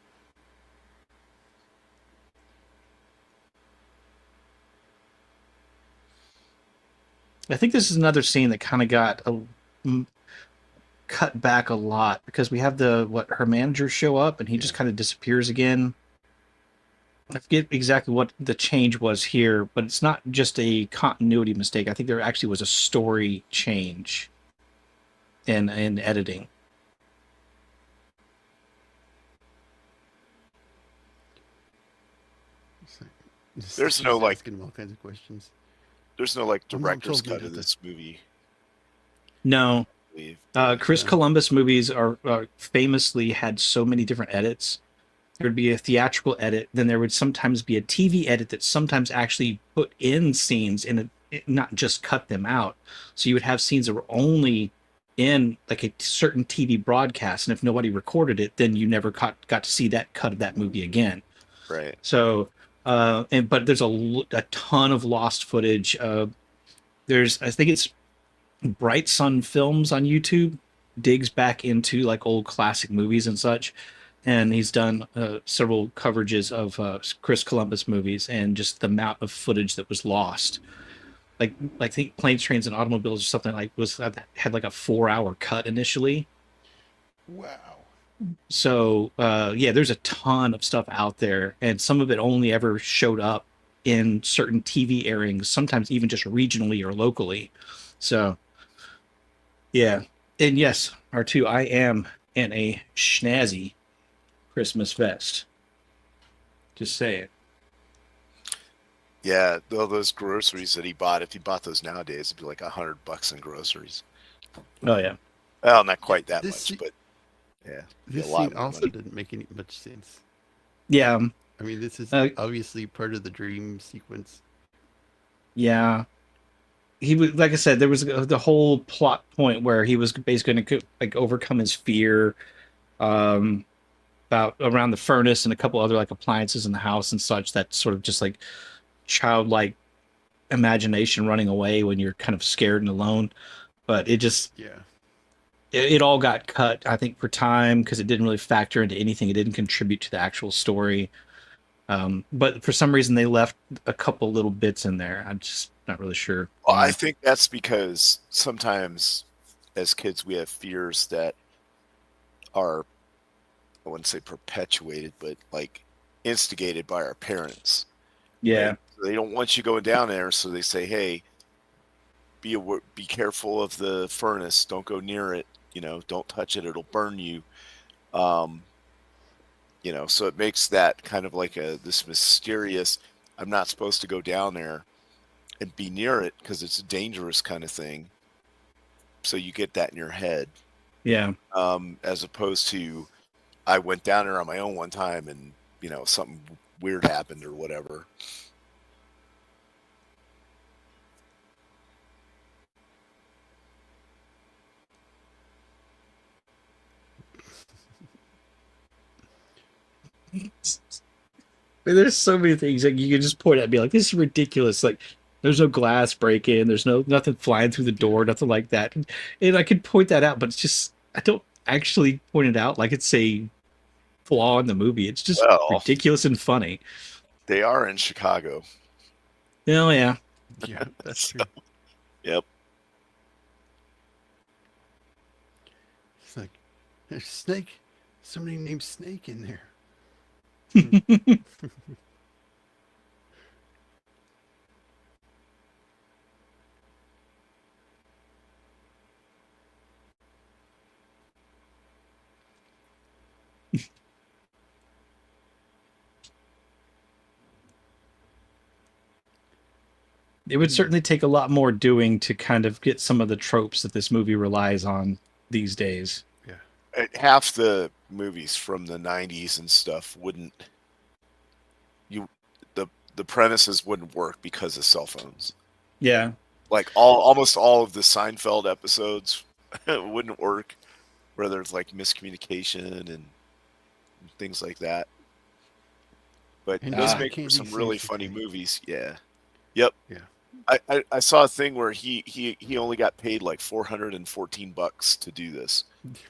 I think this is another scene that kind of got cut back a lot, because we have her manager show up and he just kind of disappears again. I forget exactly what the change was here, but it's not just a continuity mistake. I think there actually was a story change in editing. There's no asking him all kinds of questions. There's no director's cut of this movie. No. Chris Columbus movies are famously had so many different edits. There would be a theatrical edit, then there would sometimes be a TV edit that sometimes actually put in scenes in not just cut them out. So you would have scenes that were only in a certain TV broadcast, and if nobody recorded it, then you never got to see that cut of that movie again. Right. So, but there's a ton of lost footage. I think it's Bright Sun Films on YouTube digs back into old classic movies and such, and he's done several coverages of Chris Columbus movies, and just the amount of footage that was lost. I think Planes, Trains, and Automobiles or something had a 4-hour cut initially. Wow. So there's a ton of stuff out there, and some of it only ever showed up in certain TV airings, sometimes even just regionally or locally. So yeah. And yes, R2, I am in a schnazzy Christmas vest. Just say it. Yeah, all those groceries that he bought, if he bought those nowadays, it'd be like $100 in groceries. Oh yeah. Well, not quite that much, but yeah. This scene also didn't make much sense. Yeah. I mean, this is obviously part of the dream sequence. Yeah. He was, like I said, there was the whole plot point where he was basically going to overcome his fear about around the furnace and a couple other appliances in the house and such. That sort of just childlike imagination running away when you're kind of scared and alone. but it just Yeah. it all got cut, I think, for time because it didn't really factor into anything. It didn't contribute to the actual story. But for some reason, they left a couple little bits in there. I'm just not really sure Well, I why. think that's because sometimes as kids we have fears that are, I wouldn't say perpetuated, but like instigated by our parents, right? Yeah, So they don't want you going down there, so they say, "Hey, be careful of the furnace. Don't go near it. Don't touch it. It'll burn you." Um, so it makes that kind of like this mysterious. I'm not supposed to go down there and be near it because it's a dangerous kind of thing. So you get that in your head, yeah. as opposed to I went down there on my own one time and something weird happened or whatever. There's so many things like you can just point at and be like, "This is ridiculous." Like, there's no glass break in, there's nothing flying through the door, nothing like that. And I could point that out, but it's just I don't actually point it out like it's a flaw in the movie. It's just Well, ridiculous and funny. they are in Chicago. Oh yeah, Yeah, that's So, true. yep. It's like there's Snake. Somebody named Snake in there. it would certainly take a lot more doing to kind of get some of the tropes that this movie relies on these days. Yeah. Half the movies from the 90s and stuff wouldn't you the premises wouldn't work because of cell phones. Yeah, Like almost all of the Seinfeld episodes wouldn't work where there's like miscommunication and things like that. But And those Ah. make for Candy some really saves the funny day. movies. Yeah. Yep. Yeah. I saw a thing where he only got paid like $414 to do this.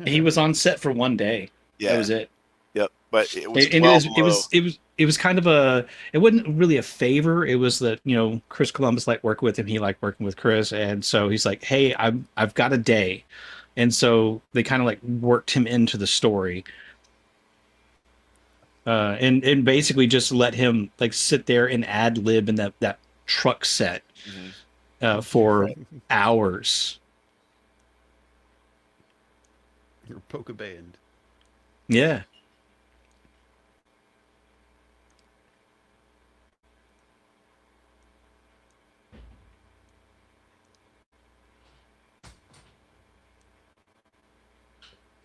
he was on set for one day. That Yeah. was it. Yep. But it was And well below. it was kind of a it wasn't really a favor. It was that Chris Columbus liked working with him. He liked working with Chris, and so he's like, "Hey, I've got a day," and so they kind of like worked him into the story, and basically just let him like sit there and ad lib in that truck set for hours. Or poke a band. Yeah.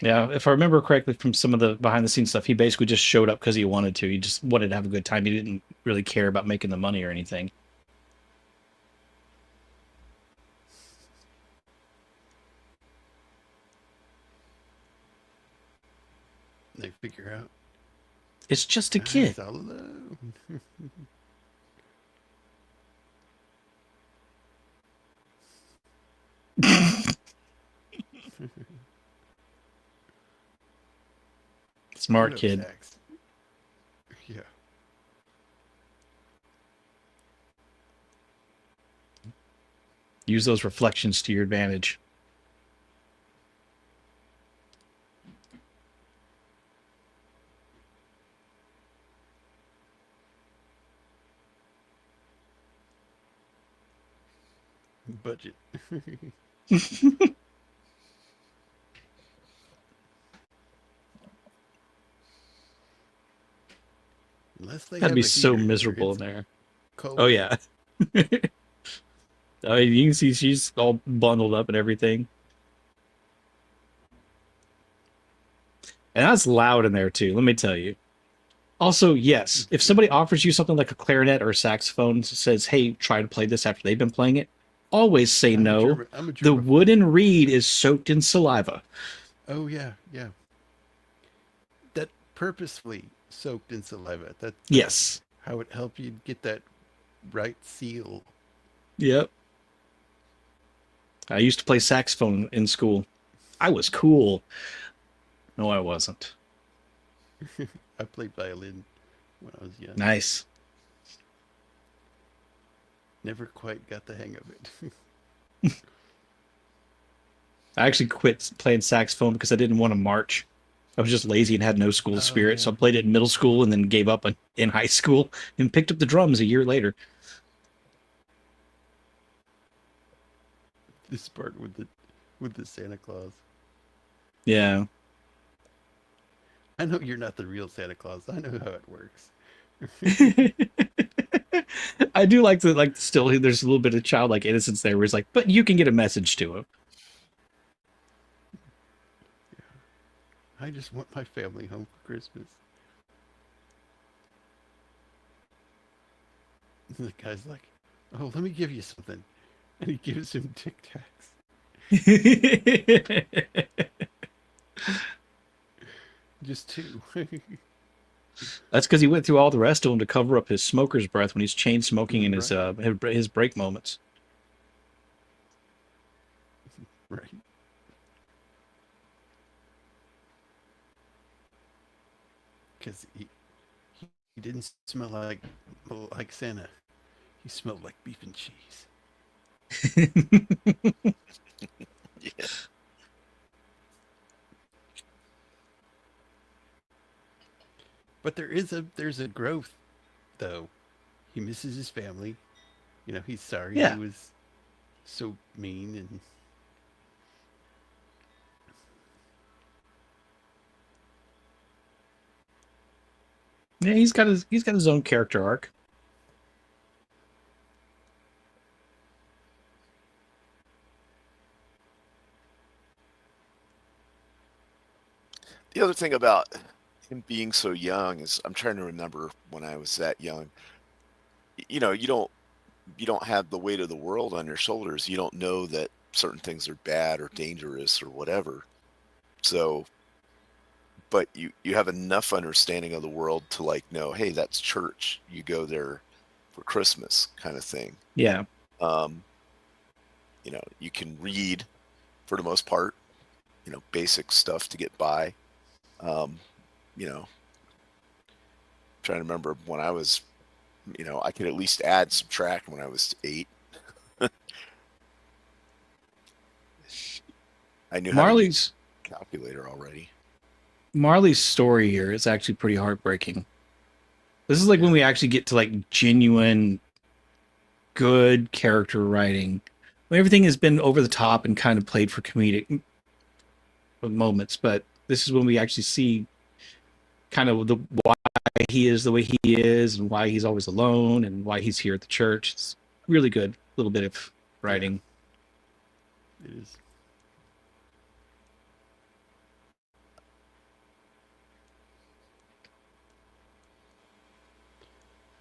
Yeah, if I remember correctly from some of the behind the scenes stuff, he basically just showed up because he wanted to. He just wanted to have a good time. He didn't really care about making the money or anything. They figure out It's just a "Ah, kid. he's all alone." Smart What up, kid. Sax? Yeah. Use those reflections to your advantage. Budget. Unless they That'd have be a so heater miserable in it's there. cold. Oh yeah. I mean, you can see she's all bundled up and everything. And that's loud in there too, let me tell you. Also, yes, if somebody offers you something like a clarinet or a saxophone, says, "Hey, try to play this," after they've been playing it, always say no. I'm a The germaphobe. wooden reed is soaked in saliva. Oh yeah, yeah. That purposefully soaked in saliva. That's Yes. how it helped you get that right seal. Yep. I used to play saxophone in school. I was cool. No, I wasn't. I played violin when I was young. Nice. Never quite got the hang of it. I actually quit playing saxophone because I didn't want to march. I was just lazy and had no school Oh, spirit, yeah. so I played it in middle school and then gave up in high school and picked up the drums a year later. This part with the Santa Claus. Yeah. I know you're not the real Santa Claus. I know how it works. I do like still there's a little bit of childlike innocence there where it's like, but you can get a message to him. I just want my family home for Christmas. And the guy's like, "Oh, let me give you something," and he gives him Tic Tacs. Just two. That's because he went through all the rest of them to cover up his smoker's breath when he's chain smoking in his break moments. Right. Because he didn't smell like Santa. He smelled like beef and cheese. Yeah. But there's a growth, though. He misses his family. You know, he's sorry Yeah. he was so mean and Yeah, he's got his own character arc. The other thing about him being so young is I'm trying to remember when I was that young. You know, you don't have the weight of the world on your shoulders. You don't know that certain things are bad or dangerous or whatever. So, but you have enough understanding of the world to like know, hey, that's church. You go there for Christmas, kind of thing. Yeah. Um, you know, you can read for the most part. You know, basic stuff to get by. You know, trying to remember when I was, you know, I could at least add, subtract when I was 8. I knew how to use a calculator already. Marley's story here is actually pretty heartbreaking. This is like when we actually get to like genuine good character writing. When everything has been over the top and kind of played for comedic moments, but this is when we actually see kind of why he is the way he is and why he's always alone and why he's here at the church. It's really good little bit of writing. it is.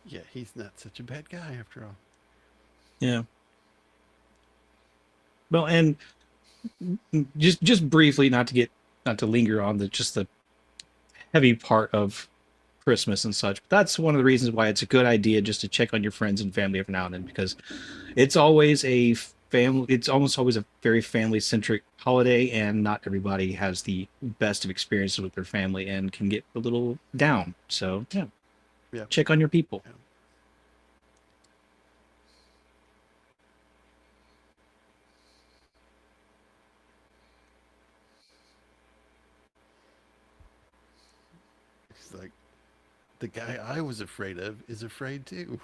Yeah, he's not such a bad guy after all. Yeah. Well, and just briefly, not to linger on the heavy part of Christmas and such. But that's one of the reasons why it's a good idea just to check on your friends and family every now and then, because it's always a family. It's almost always a very family centric holiday, and not everybody has the best of experiences with their family and can get a little down. So Yeah. check on your people. Yeah. It's like the guy I was afraid of is afraid too.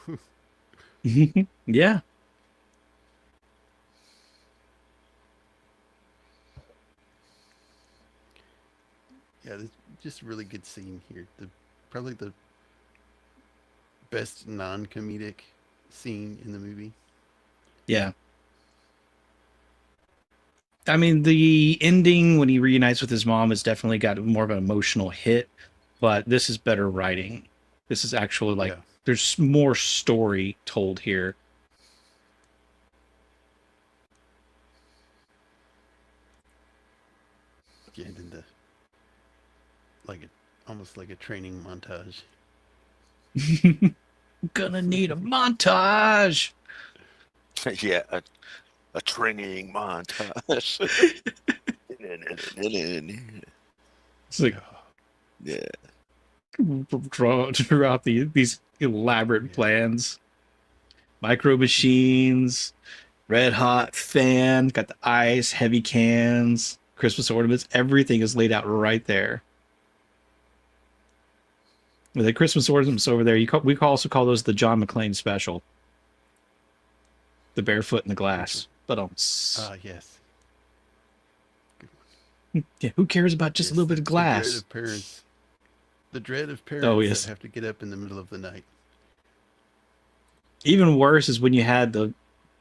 Yeah. Yeah, there's just a really good scene here. Probably the best non-comedic scene in the movie. Yeah. I mean, the ending when he reunites with his mom has definitely got more of an emotional hit, but this is better writing. This is actually like Yeah. there's more story told here. Yeah, and then almost like a training montage. Gonna need a montage. Yeah, A training montage. It's like Yeah. draw out these elaborate plans. Micro machines, red hot fan, got the ice, heavy cans, Christmas ornaments. Everything is laid out right there. The Christmas ornaments over there, we also call those the John McClane special. The barefoot in the glass. But yes. yeah, who cares about just a little bit of glass? The dread of parents Oh, yes. that have to get up in the middle of the night. Even worse is when you had the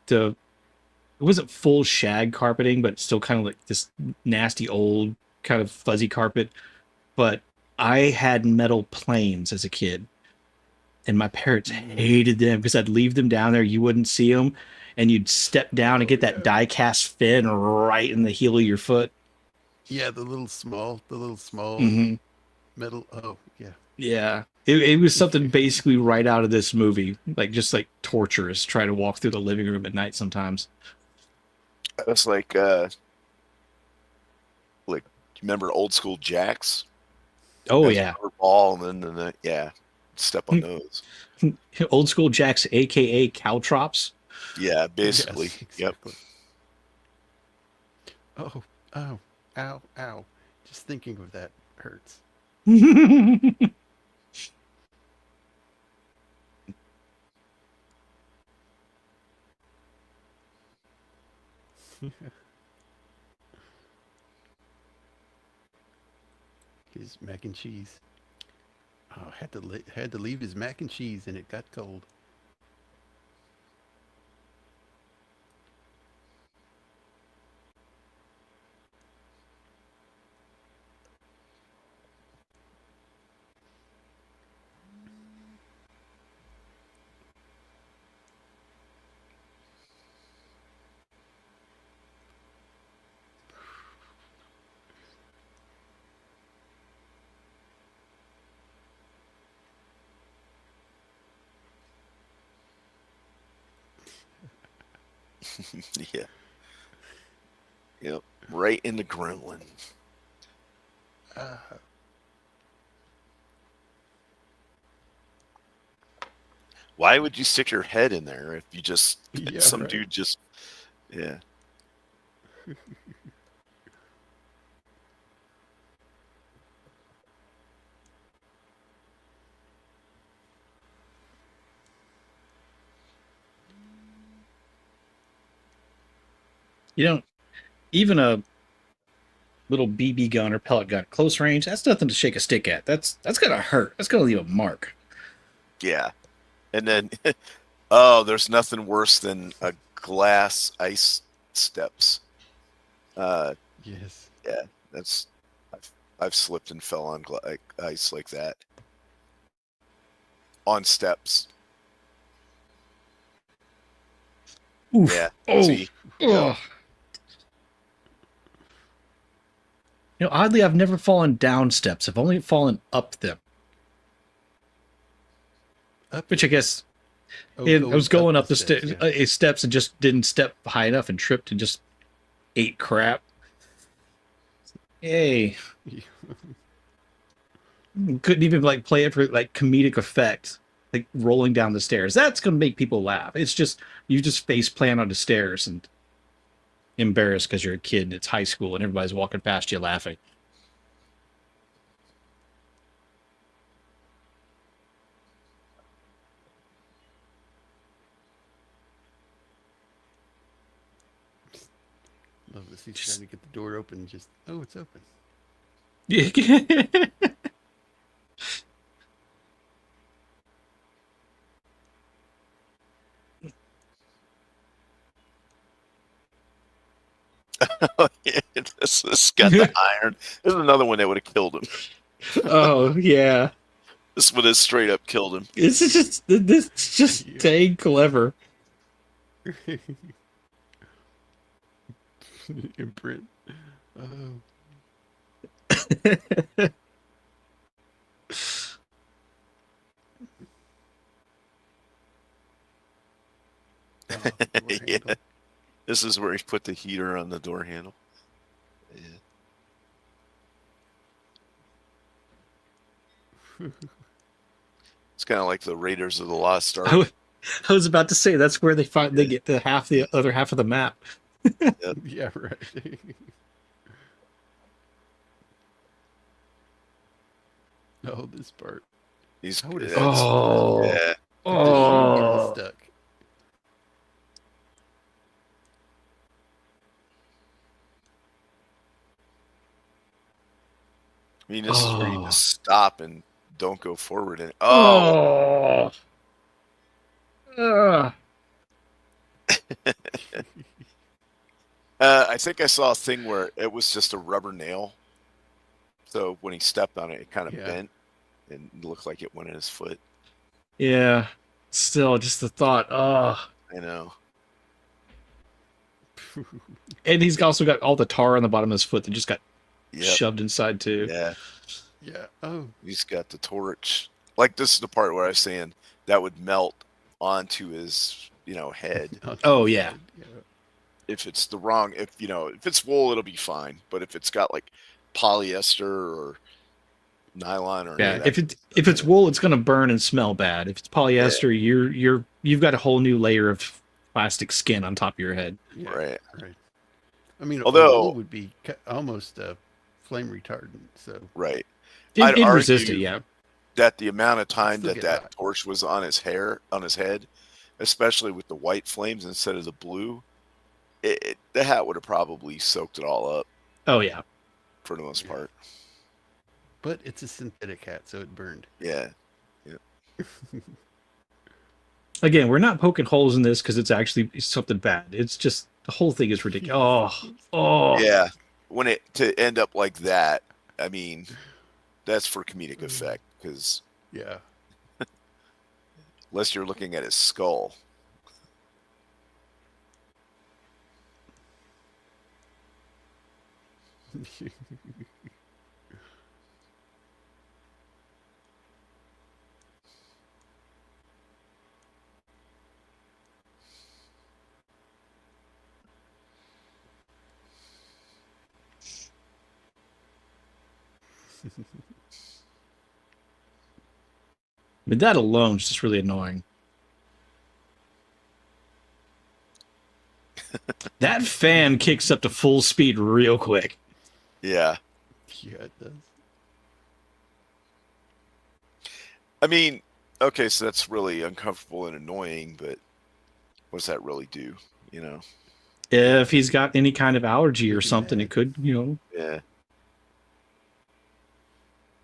it wasn't full shag carpeting, but still kind of like this nasty old kind of fuzzy carpet. But I had metal planes as a kid, and my parents hated them because I'd leave them down there, you wouldn't see them, and you'd step down and get that die-cast fin right in the heel of your foot. Yeah, the little small Mm-hmm. metal. Oh, yeah. Yeah. It was something basically right out of this movie, like just like torturous, trying to walk through the living room at night sometimes. That's like remember old school jacks? Oh, That's yeah. rubber ball, and then yeah, step on those. Old school jacks, aka caltrops. Yeah, basically. Yes, Yep. exactly. Oh, ow, ow. Just thinking of that hurts. His mac and cheese. Oh, had to leave his mac and cheese, and it got cold. Yeah. Yep. Right in the gremlin. Why would you stick your head in there if you just Yeah, some right. dude just yeah. You know, even a little BB gun or pellet gun, close range, that's nothing to shake a stick at. That's gonna hurt. That's gonna leave a mark. Yeah. And then oh, there's nothing worse than a glass ice steps. Yes. Yeah, that's I've slipped and fell on ice like that. On steps. Oof. Yeah. Oh. See? Ugh. You know, oddly, I've never fallen down steps. I've only fallen up them. Up Which I guess Oh, I was going up the steps, yeah. steps and just didn't step high enough and tripped and just ate crap. Yay. Couldn't even like play it for like comedic effect, like rolling down the stairs. That's gonna make people laugh. It's just you just face plant on the stairs and embarrassed because you're a kid and it's high school and everybody's walking past you laughing. Love this. He's trying to get the door open. Just it's open. Oh, yeah, this got the iron. There's another one that would have killed him. Oh yeah, This would have straight up killed him. this just dang clever. Imprint. Yeah. This is where he put the heater on the door handle. Yeah. It's kind of like the Raiders of the Lost Ark. I was about to say that's where they get the other half of the map. Yeah, right. Oh, this part. He's I would've- Oh. yeah. The shoe getting Oh. stuck. I mean, this is where you Oh. just stop and don't go forward. And oh, Ugh. I think I saw a thing where it was just a rubber nail. So when he stepped on it, it kind of Yeah. bent and it looked like it went in his foot. Yeah. Still, just the thought. Oh. I know. And he's also got all the tar on the bottom of his foot that just got Yep. shoved inside too. Yeah. Yeah. Oh. He's got the torch. Like, this is the part where I was saying that would melt onto his, head. Oh, yeah. If it's if it's wool, it'll be fine. But if it's got like polyester or nylon or Yeah. If it's wool, it's gonna burn and smell bad. If it's polyester, you've got a whole new layer of plastic skin on top of your head. Yeah, right. right. I mean, Although- wool would be almost flame retardant. So Right. I'd It resisted, argue yeah. that the amount of time Still that get hot. torch was on his head, especially with the white flames instead of the blue, the hat would have probably soaked it all up Oh yeah. for the most part. but it's a synthetic hat, so it burned. Yeah. Again, we're not poking holes in this because it's actually something bad. It's just the whole thing is ridiculous. Oh. Yeah. When to end up like that, I mean, that's for comedic effect, because Yeah. unless you're looking at his skull. I mean, that alone is just really annoying. That fan kicks up to full speed real quick. Yeah. Yeah, it does. I mean, okay, so that's really uncomfortable and annoying, but what does that really do? If he's got any kind of allergy or Looking something, at it could, Yeah.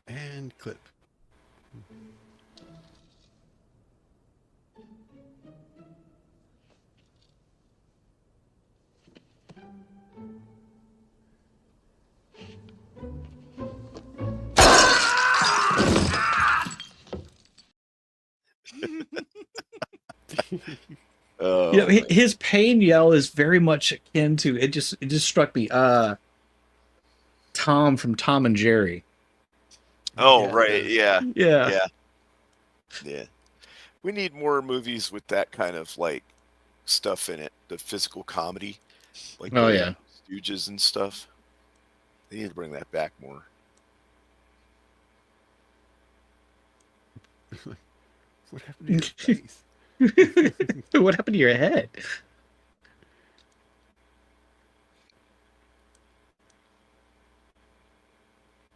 And clip. His pain yell is very much akin to it. Just struck me. Tom from Tom and Jerry. Oh, Yeah, it right. does. Yeah. Yeah. Yeah. Yeah. We need more movies with that kind of like stuff in it, the physical comedy. Like Oh, the yeah. Stooges and stuff. They need to bring that back more. What happened to your face? What happened to your head?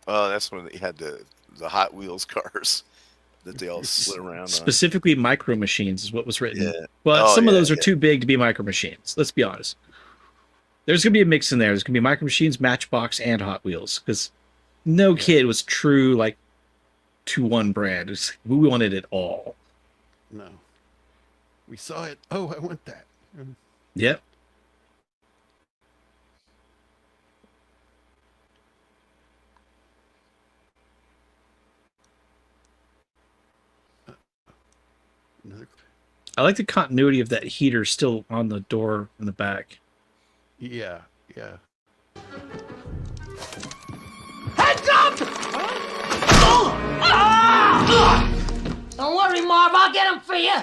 Oh, that's when they had the Hot Wheels cars that they all slid around on. Specifically, Micro Machines is what was written. Yeah. Well, Oh, some of yeah, those are yeah. too big to be Micro Machines. Let's be honest. There's gonna be a mix in there. There's gonna be Micro Machines, Matchbox, and Hot Wheels because no kid was true like to one brand. We wanted it all. No. We saw it. Oh, I want that. Yep. Another. I like the continuity of that heater still on the door in the back. Yeah, yeah. Heads up! Don't worry, Marv. I'll get him for you.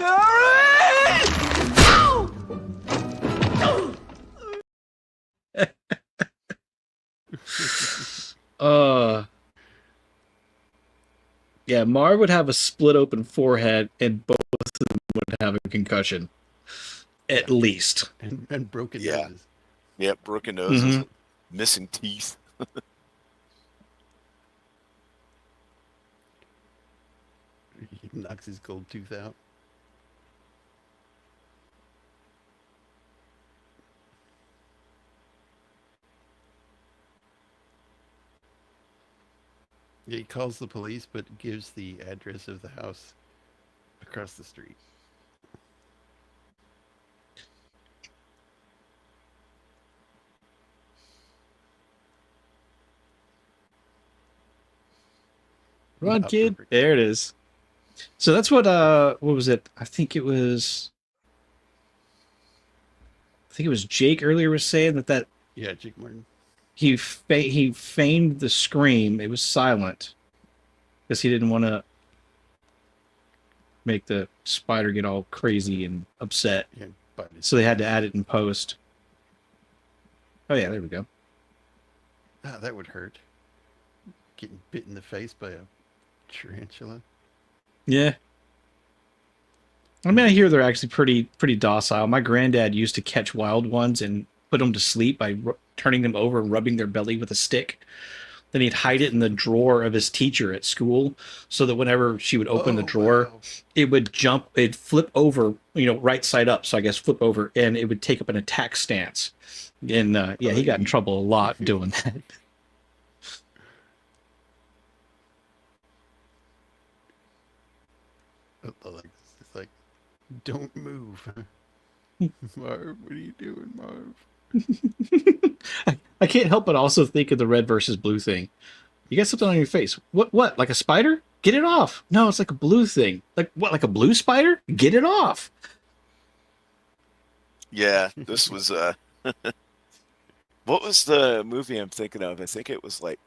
Yeah, Marv would have a split open forehead, and both of them would have a concussion, at least. And broken Yeah. noses. Yep, broken noses, Mhm. missing teeth. He knocks his gold tooth out. Yeah, he calls the police, but gives the address of the house across the street. Run, Ah, kid. perfect. There it is. So that's what was it? I think it was Jake earlier was saying that Yeah, Jake Martin. he feigned the scream. It was silent because he didn't want to make the spider get all crazy and upset. Yeah, bite his So they had to face. add it in post. Oh yeah, there we go. Ah, that would hurt. Getting bit in the face by a tarantula. Yeah. I mean, I hear they're actually pretty docile. My granddad used to catch wild ones and put them to sleep by turning them over and rubbing their belly with a stick. Then he'd hide it in the drawer of his teacher at school, so that whenever she would open the drawer, Wow. it would jump, it'd flip over, right side up. So I guess flip over, and it would take up an attack stance. And yeah, he got in trouble a lot doing that. It's like, don't move. Marv, what are you doing, Marv? I can't help but also think of the red versus blue thing. You got something on your face. What? Like a spider? Get it off. No, it's like a blue thing. Like what? Like a blue spider? Get it off. Yeah, this was what was the movie I'm thinking of? I think it was like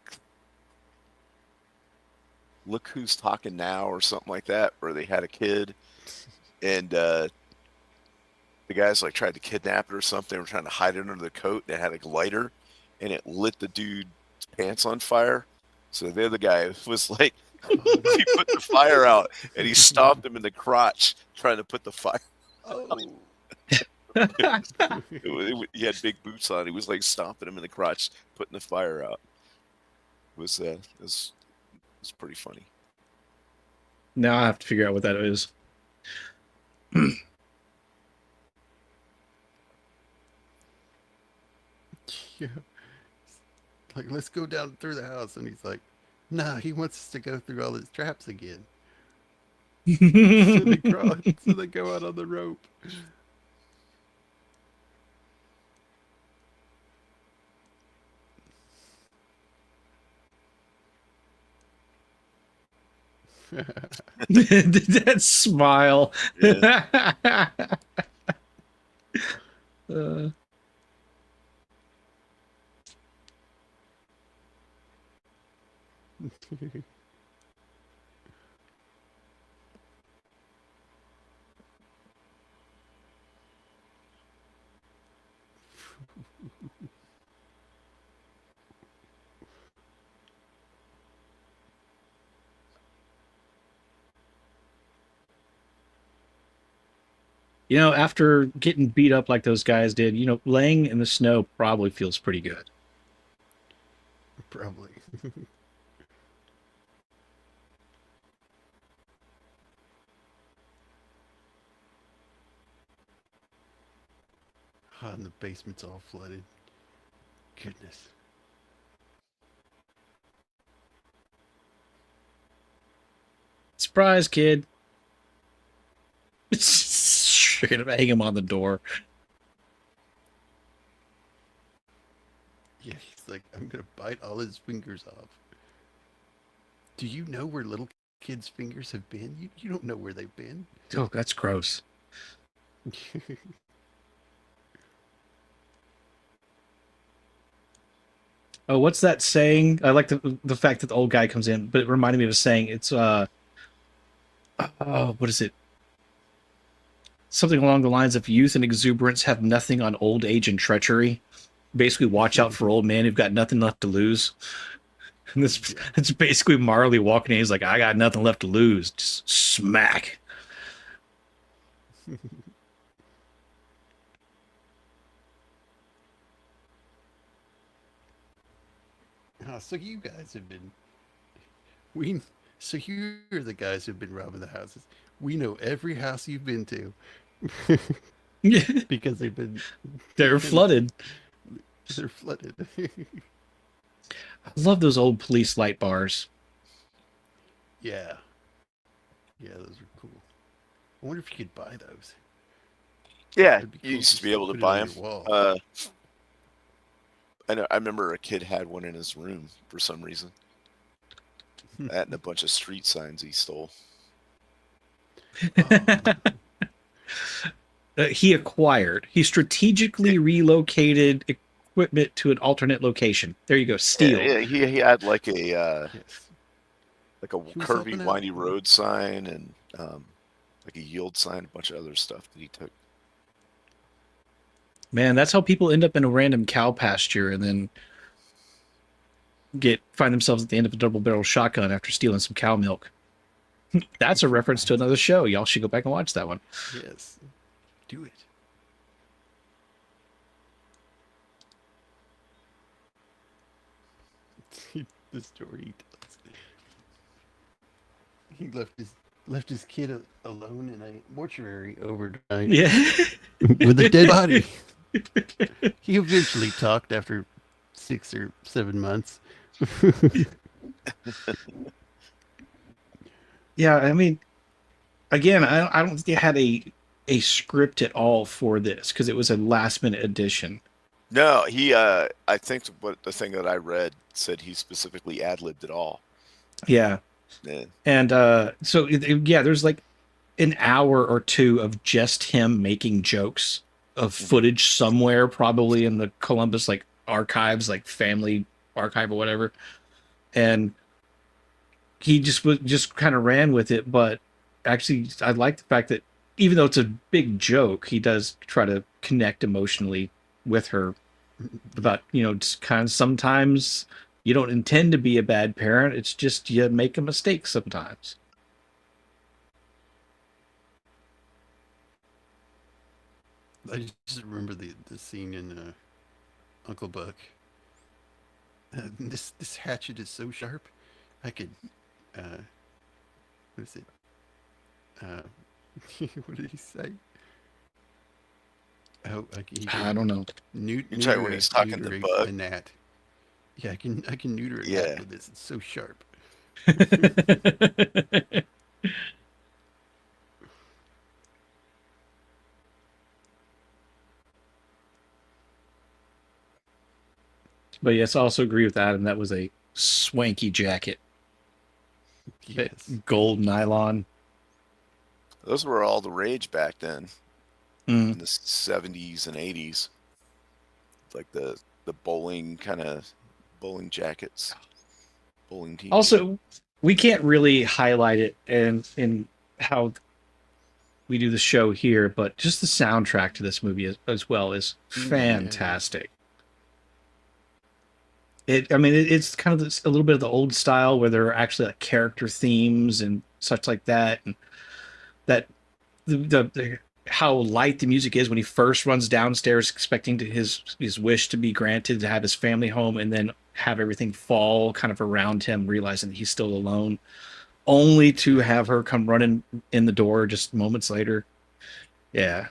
Look Who's Talking Now or something like that, where they had a kid and the guys like tried to kidnap it or something. They were trying to hide it under the coat. They had a lighter and it lit the dude's pants on fire. So the other guy was like, he put the fire out and he stomped him in the crotch trying to put the fire. Oh. He had big boots on. He was like stomping him in the crotch, putting the fire out. It was pretty funny. Now I have to figure out what that is. Yeah. Like, let's go down through the house. And he's like, nah, he wants us to go through all his traps again. So they crawl, so they go out on the rope. That smile. Yeah. Uh, after getting beat up like those guys did, laying in the snow probably feels pretty good. Probably. Oh, and the basement's all flooded. Goodness. Surprise, kid. Straight up hang him on the door. Yeah, he's like, I'm gonna bite all his fingers off. Do you know where little kids' fingers have been? You don't know where they've been. Oh, that's gross. Oh, what's that saying? I like the fact that the old guy comes in, but it reminded me of a saying. It's what is it? Something along the lines of youth and exuberance have nothing on old age and treachery. Basically, watch out for old men who've got nothing left to lose. And this it's basically Marley walking in. He's like, I got nothing left to lose. Just smack. So you guys have been we. So you're the guys who've been robbing the houses. We know every house you've been to because They're flooded. they're flooded. I love those old police light bars. Yeah, those are cool. I wonder if you could buy those. Yeah, That'd be you cool used just to be able to put it buy on them. your wall. I remember a kid had one in his room for some reason. That and a bunch of street signs he stole. He strategically relocated equipment to an alternate location. There you go. Steal. Yeah, he had like a Yes. like a He was curvy, helping out. windy road sign and like a yield sign, a bunch of other stuff that he took. Man, that's how people end up in a random cow pasture and then find themselves at the end of a double barrel shotgun after stealing some cow milk. That's a reference to another show. Y'all should go back and watch that one. Yes. Do it. The story he tells. He left his kid alone in a mortuary overnight Yeah. with a dead body. He eventually talked after 6 or 7 months. Yeah, I mean, again, I don't think they had a script at all for this because it was a last minute addition. No, he I think the thing that I read said he specifically ad-libbed it all. Yeah. Yeah. And so yeah, there's like an hour or two of just him making jokes of footage somewhere, probably in the Columbus like archives, like family archive or whatever. And he just kind of ran with it, but actually I like the fact that even though it's a big joke, he does try to connect emotionally with her about, just kind of sometimes you don't intend to be a bad parent. It's just you make a mistake sometimes. I just remember the scene in Uncle Buck. This hatchet is so sharp, I could. What is it? What did he say? Oh, I don't know. You're talking when he's talking to Bug? a gnat. Yeah, I can neuter a Yeah. gnat with this. It's so sharp. But yes, I also agree with Adam. That was a swanky jacket. Yes. Gold nylon. Those were all the rage back then Mm. in the 70s and 80s. Like the bowling bowling jackets, bowling teams. Also, we can't really highlight it in how we do the show here, but just the soundtrack to this movie as well is fantastic. It's kind of a little bit of the old style where there are actually like character themes and such like that, and that the how light the music is when he first runs downstairs expecting his wish to be granted to have his family home, and then have everything fall kind of around him, realizing that he's still alone, only to have her come running in the door just moments later. Yeah.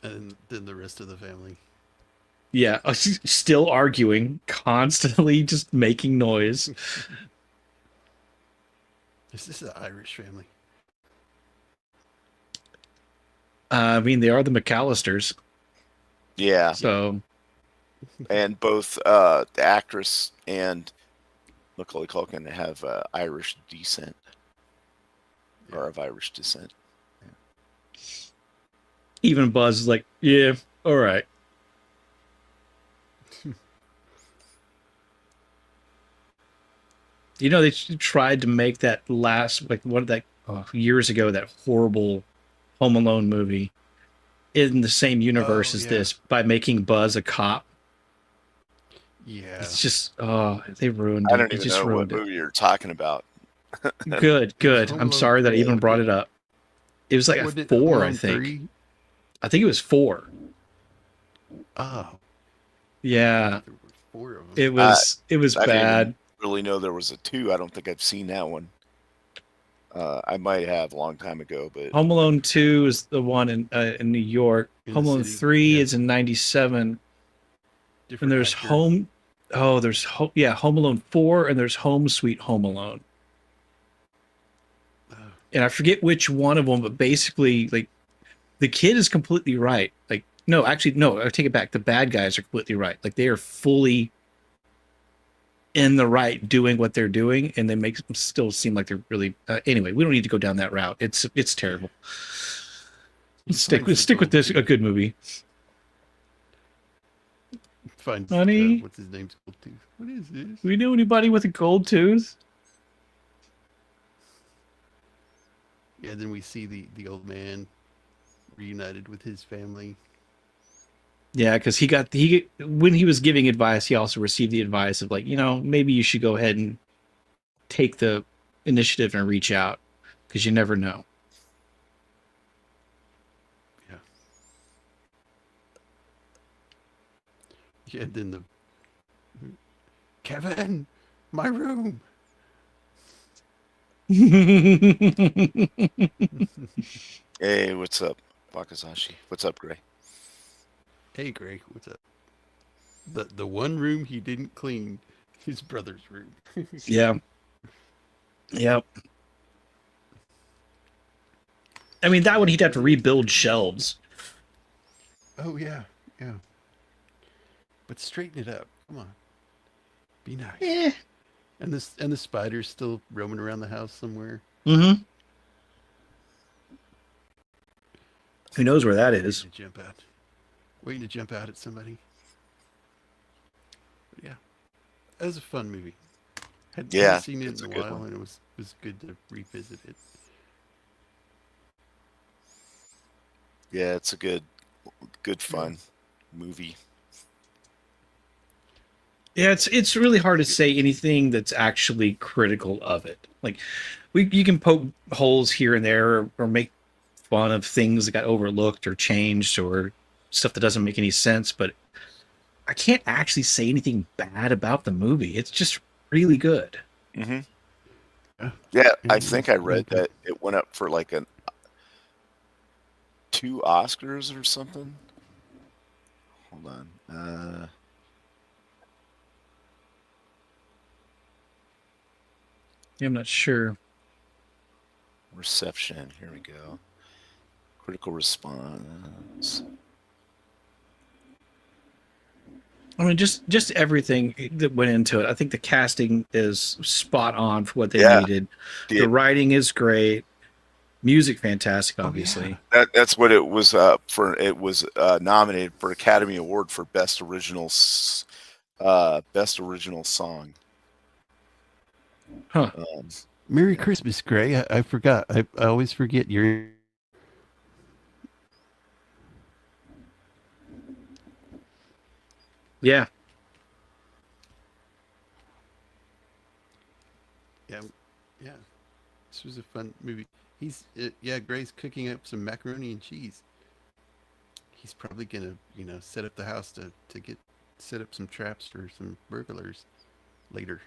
And then the rest of the family. Yeah, still arguing, constantly just making noise. Is this an Irish family? I mean, they are the McAllisters. Yeah. So, And both the actress and Macaulay Culkin have Irish descent. Or of Irish descent. Yeah. even Buzz is like, yeah, all right. They tried to make that last, like, years ago, that horrible Home Alone movie in the same universe as this by making Buzz a cop. Yeah. It's just, oh, they ruined I it. don't It even just know what ruined it. movie you're talking about. Good, It was good. Home I'm Alone sorry that I 3, even but brought it up. It was like a wasn't it Home 4, I Alone think. 3? I think it was 4. Oh, Yeah, there were 4 of them. it was I didn't even bad. really know there was a 2. I don't think I've seen that one. I might have a long time ago, but Home Alone 2 is the one in New York. In Home the Alone city, 3 yeah. is in 97. Different And there's actor. Home Home Alone 4 and there's Home Sweet Home Alone. Oh, And I forget which one of them, but basically like the kid is completely right. Like no, actually no, I take it back. The bad guys are completely right. Like they are fully in the right doing what they're doing, and they make them still seem like they're really anyway, we don't need to go down that route. It's terrible. he Stick finds the with gold this, a tooth. good movie. Finds Honey, what's his name's gold tooth. What is this? do we know anybody with a gold tooth? Yeah, then we see the old man reunited with his family. Yeah, because when he was giving advice, he also received the advice of like, maybe you should go ahead and take the initiative and reach out because you never know. Yeah. Yeah, then the Kevin, my room. hey, what's up, Wakazashi? What's up, Gray? Hey, Gray, what's up? The one room he didn't clean, his brother's room. Yeah. Yep. I mean, that one he'd have to rebuild shelves. Oh yeah, yeah. But straighten it up. Come on. Be nice. Eh. And the spider's still roaming around the house somewhere. Mm-hmm. Who knows where that is? Waiting to jump out. Waiting to jump out at somebody. But yeah. That was a fun movie. Hadn't seen it it's in a a good while, one. and it was good to revisit it. Yeah, it's a good fun movie. Yeah, it's really hard to say anything that's actually critical of it. Like, you can poke holes here and there, or make fun of things that got overlooked or changed, or stuff that doesn't make any sense. But I can't actually say anything bad about the movie. It's just really good. Mm-hmm. Yeah. Yeah, Yeah, I it think was I really read good. that it went up for like 2 Oscars or something. Hold on. Yeah, I'm not sure. Reception. Here we go. Critical response. I mean, just everything that went into it. I think the casting is spot on for what they Yeah, needed. the- The writing is great. Music, fantastic, Oh, obviously. yeah. That's what it was for. It was nominated for Academy Award for Best Original Song. Huh. Merry Christmas, Gray. I forgot. I always forget you're. Yeah. Yeah, yeah. This was a fun movie. Gray's cooking up some macaroni and cheese. He's probably gonna, set up the house to set up some traps for some burglars later.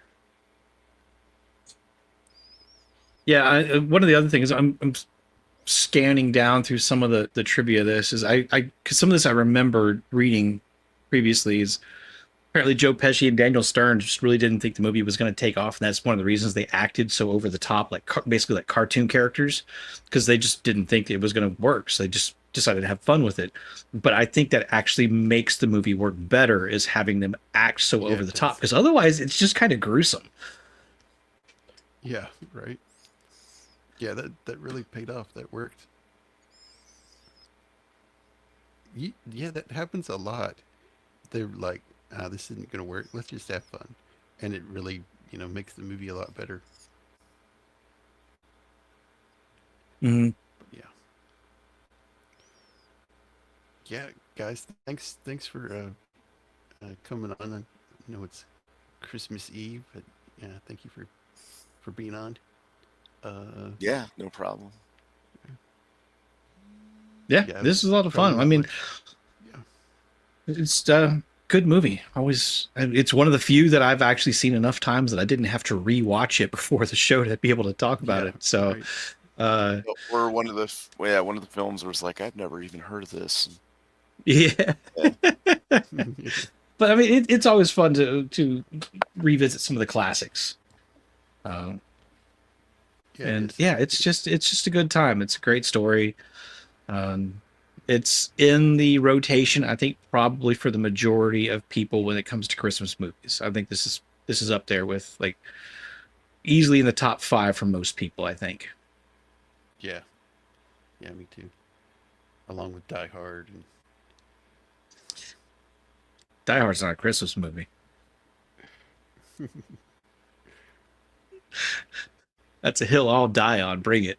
Yeah. One of the other things I'm scanning down through some of the trivia of this is because some of this I remembered reading previously is apparently Joe Pesci and Daniel Stern just really didn't think the movie was going to take off, and that's one of the reasons they acted so over the top, like basically like cartoon characters, because they just didn't think it was going to work. So they just decided to have fun with it. But I think that actually makes the movie work better is having them act so over the top, because otherwise it's just kind of gruesome. Yeah, right. Yeah, that really paid off. That worked. Yeah, that happens a lot. They're like, this isn't going to work. Let's just have fun. And it really, makes the movie a lot better. Mm-hmm. Yeah. Yeah, guys, thanks for coming on. know it's Christmas Eve, but yeah, thank you for being on. Yeah, no problem. Yeah, Yeah, this is a lot of probably fun. I not mean, much. Yeah. it's a good movie. It's one of the few that I've actually seen enough times that I didn't have to rewatch it before the show to be able to talk about Yeah, it. So, right. uh, One of the films was like, I've never even heard of this. yeah. Yeah. But I mean, it's always fun to revisit some of the classics. Um, Yeah, it and is. yeah, it's just a good time. It's a great story. Um, it's in the rotation, I think, probably for the majority of people when it comes to Christmas movies. I think this is up there with like easily in the top 5 for most people, I think. Yeah. Yeah, me too. Along with Die Hard and Die Hard's not a Christmas movie. That's a hill I'll die on. Bring it.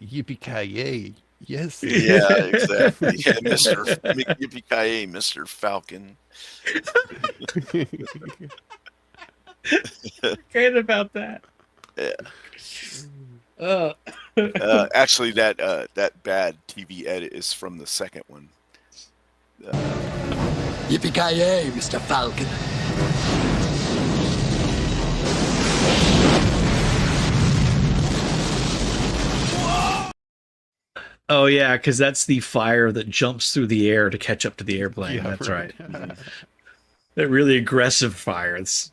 Yippee-ki-yay. Yes. Yeah, exactly. Yeah, Yippee-ki-yay, Mr. Falcon. Forget about that. Yeah. Actually, that bad TV edit is from the second one. Yippee-ki-yay, Mr. Falcon. Oh yeah, because that's the fire that jumps through the air to catch up to the airplane. Yeah, That's right. right. That really aggressive fire. It's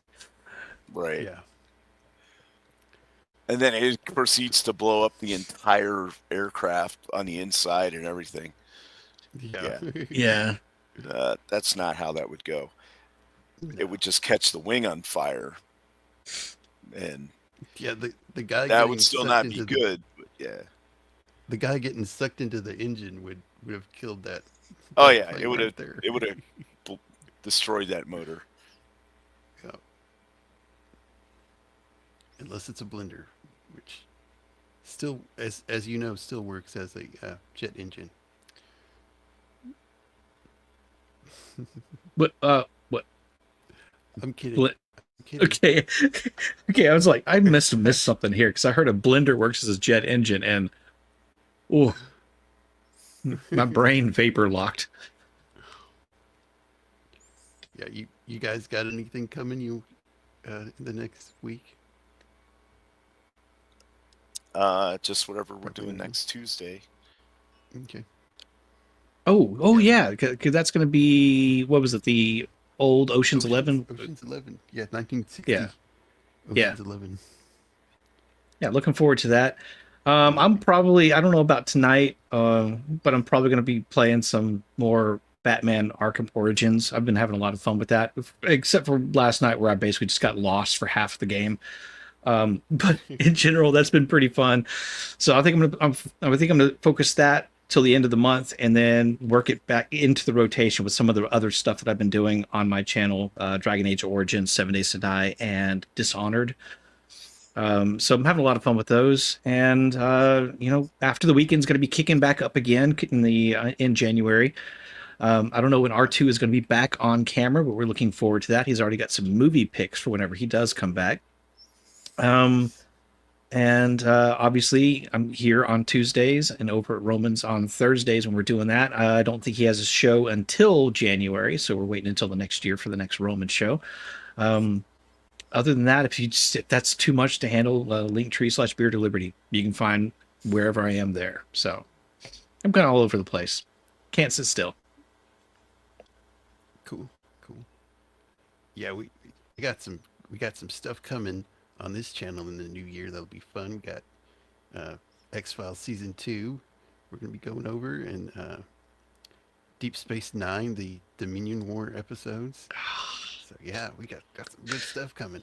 Right. Yeah. And then it proceeds to blow up the entire aircraft on the inside and everything. Yeah. yeah. That's not how that would go. No. It would just catch the wing on fire, and Yeah, the guy that getting would still sucked not be into good. But yeah. The guy getting sucked into the engine would have killed that. Oh that yeah, plane it would have. right there. It would have destroyed that motor. Yeah. Unless it's a blender, which still, as you know, still works as a jet engine. What? What? I'm kidding. Bl- I'm kidding. okay. Okay. I was like, I must have missed something here because I heard a blender works as a jet engine, and oh, my brain vapor locked. Yeah, you guys got anything coming in the next week? Just whatever we're Probably doing not. next Tuesday. Okay. Oh yeah, because that's going to be what was it? The old Ocean's 11. Ocean's 11. Yeah, 1960. Yeah. Ocean's 11. Yeah, looking forward to that. I'm probably, I don't know about tonight, but I'm probably going to be playing some more Batman Arkham Origins. I've been having a lot of fun with that, except for last night where I basically just got lost for half the game. But in general, that's been pretty fun. So I think I think I'm gonna focus that till the end of the month, and then work it back into the rotation with some of the other stuff that I've been doing on my channel: Dragon Age Origins, 7 Days to Die, and Dishonored. So I'm having a lot of fun with those, and after the weekend's going to be kicking back up again in January. I don't know when R2 is going to be back on camera, but we're looking forward to that. He's already got some movie picks for whenever he does come back. And obviously I'm here on Tuesdays and over at Romans on Thursdays when we're doing that. I don't think he has a show until January, so we're waiting until the next year for the next Roman show. Other than that, if that's too much to handle, Linktree/Beard of Liberty, you can find wherever I am there. So I'm kind of all over the place. Can't sit still. Cool. Yeah, we got some stuff coming on this channel in the new year that'll be fun. We got X-Files season 2 we're gonna be going over, and Deep Space Nine, the Dominion War episodes. So yeah, we got some good stuff coming.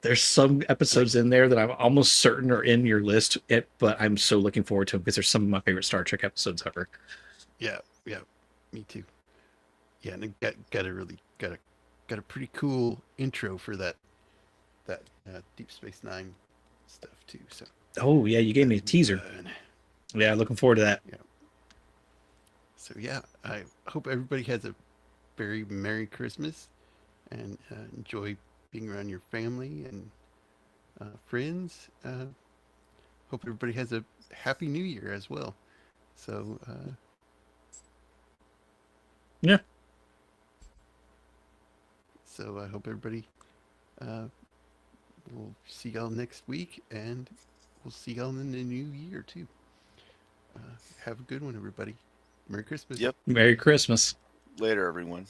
There's some episodes in there that I'm almost certain are in your list, but I'm so looking forward to them because they're some of my favorite Star Trek episodes ever. Yeah, me too. Yeah, and it got a pretty cool intro for that Deep Space Nine stuff too. So Oh yeah, you gave me a teaser. Yeah, looking forward to that. Yeah. So yeah, I hope everybody has a very Merry Christmas. and enjoy being around your family and friends. Hope everybody has a happy new year as well. So, Yeah. So I hope everybody will see y'all next week, and we'll see y'all in the new year too. Have a good one, everybody. Merry Christmas. Yep. Merry Christmas. Later, everyone.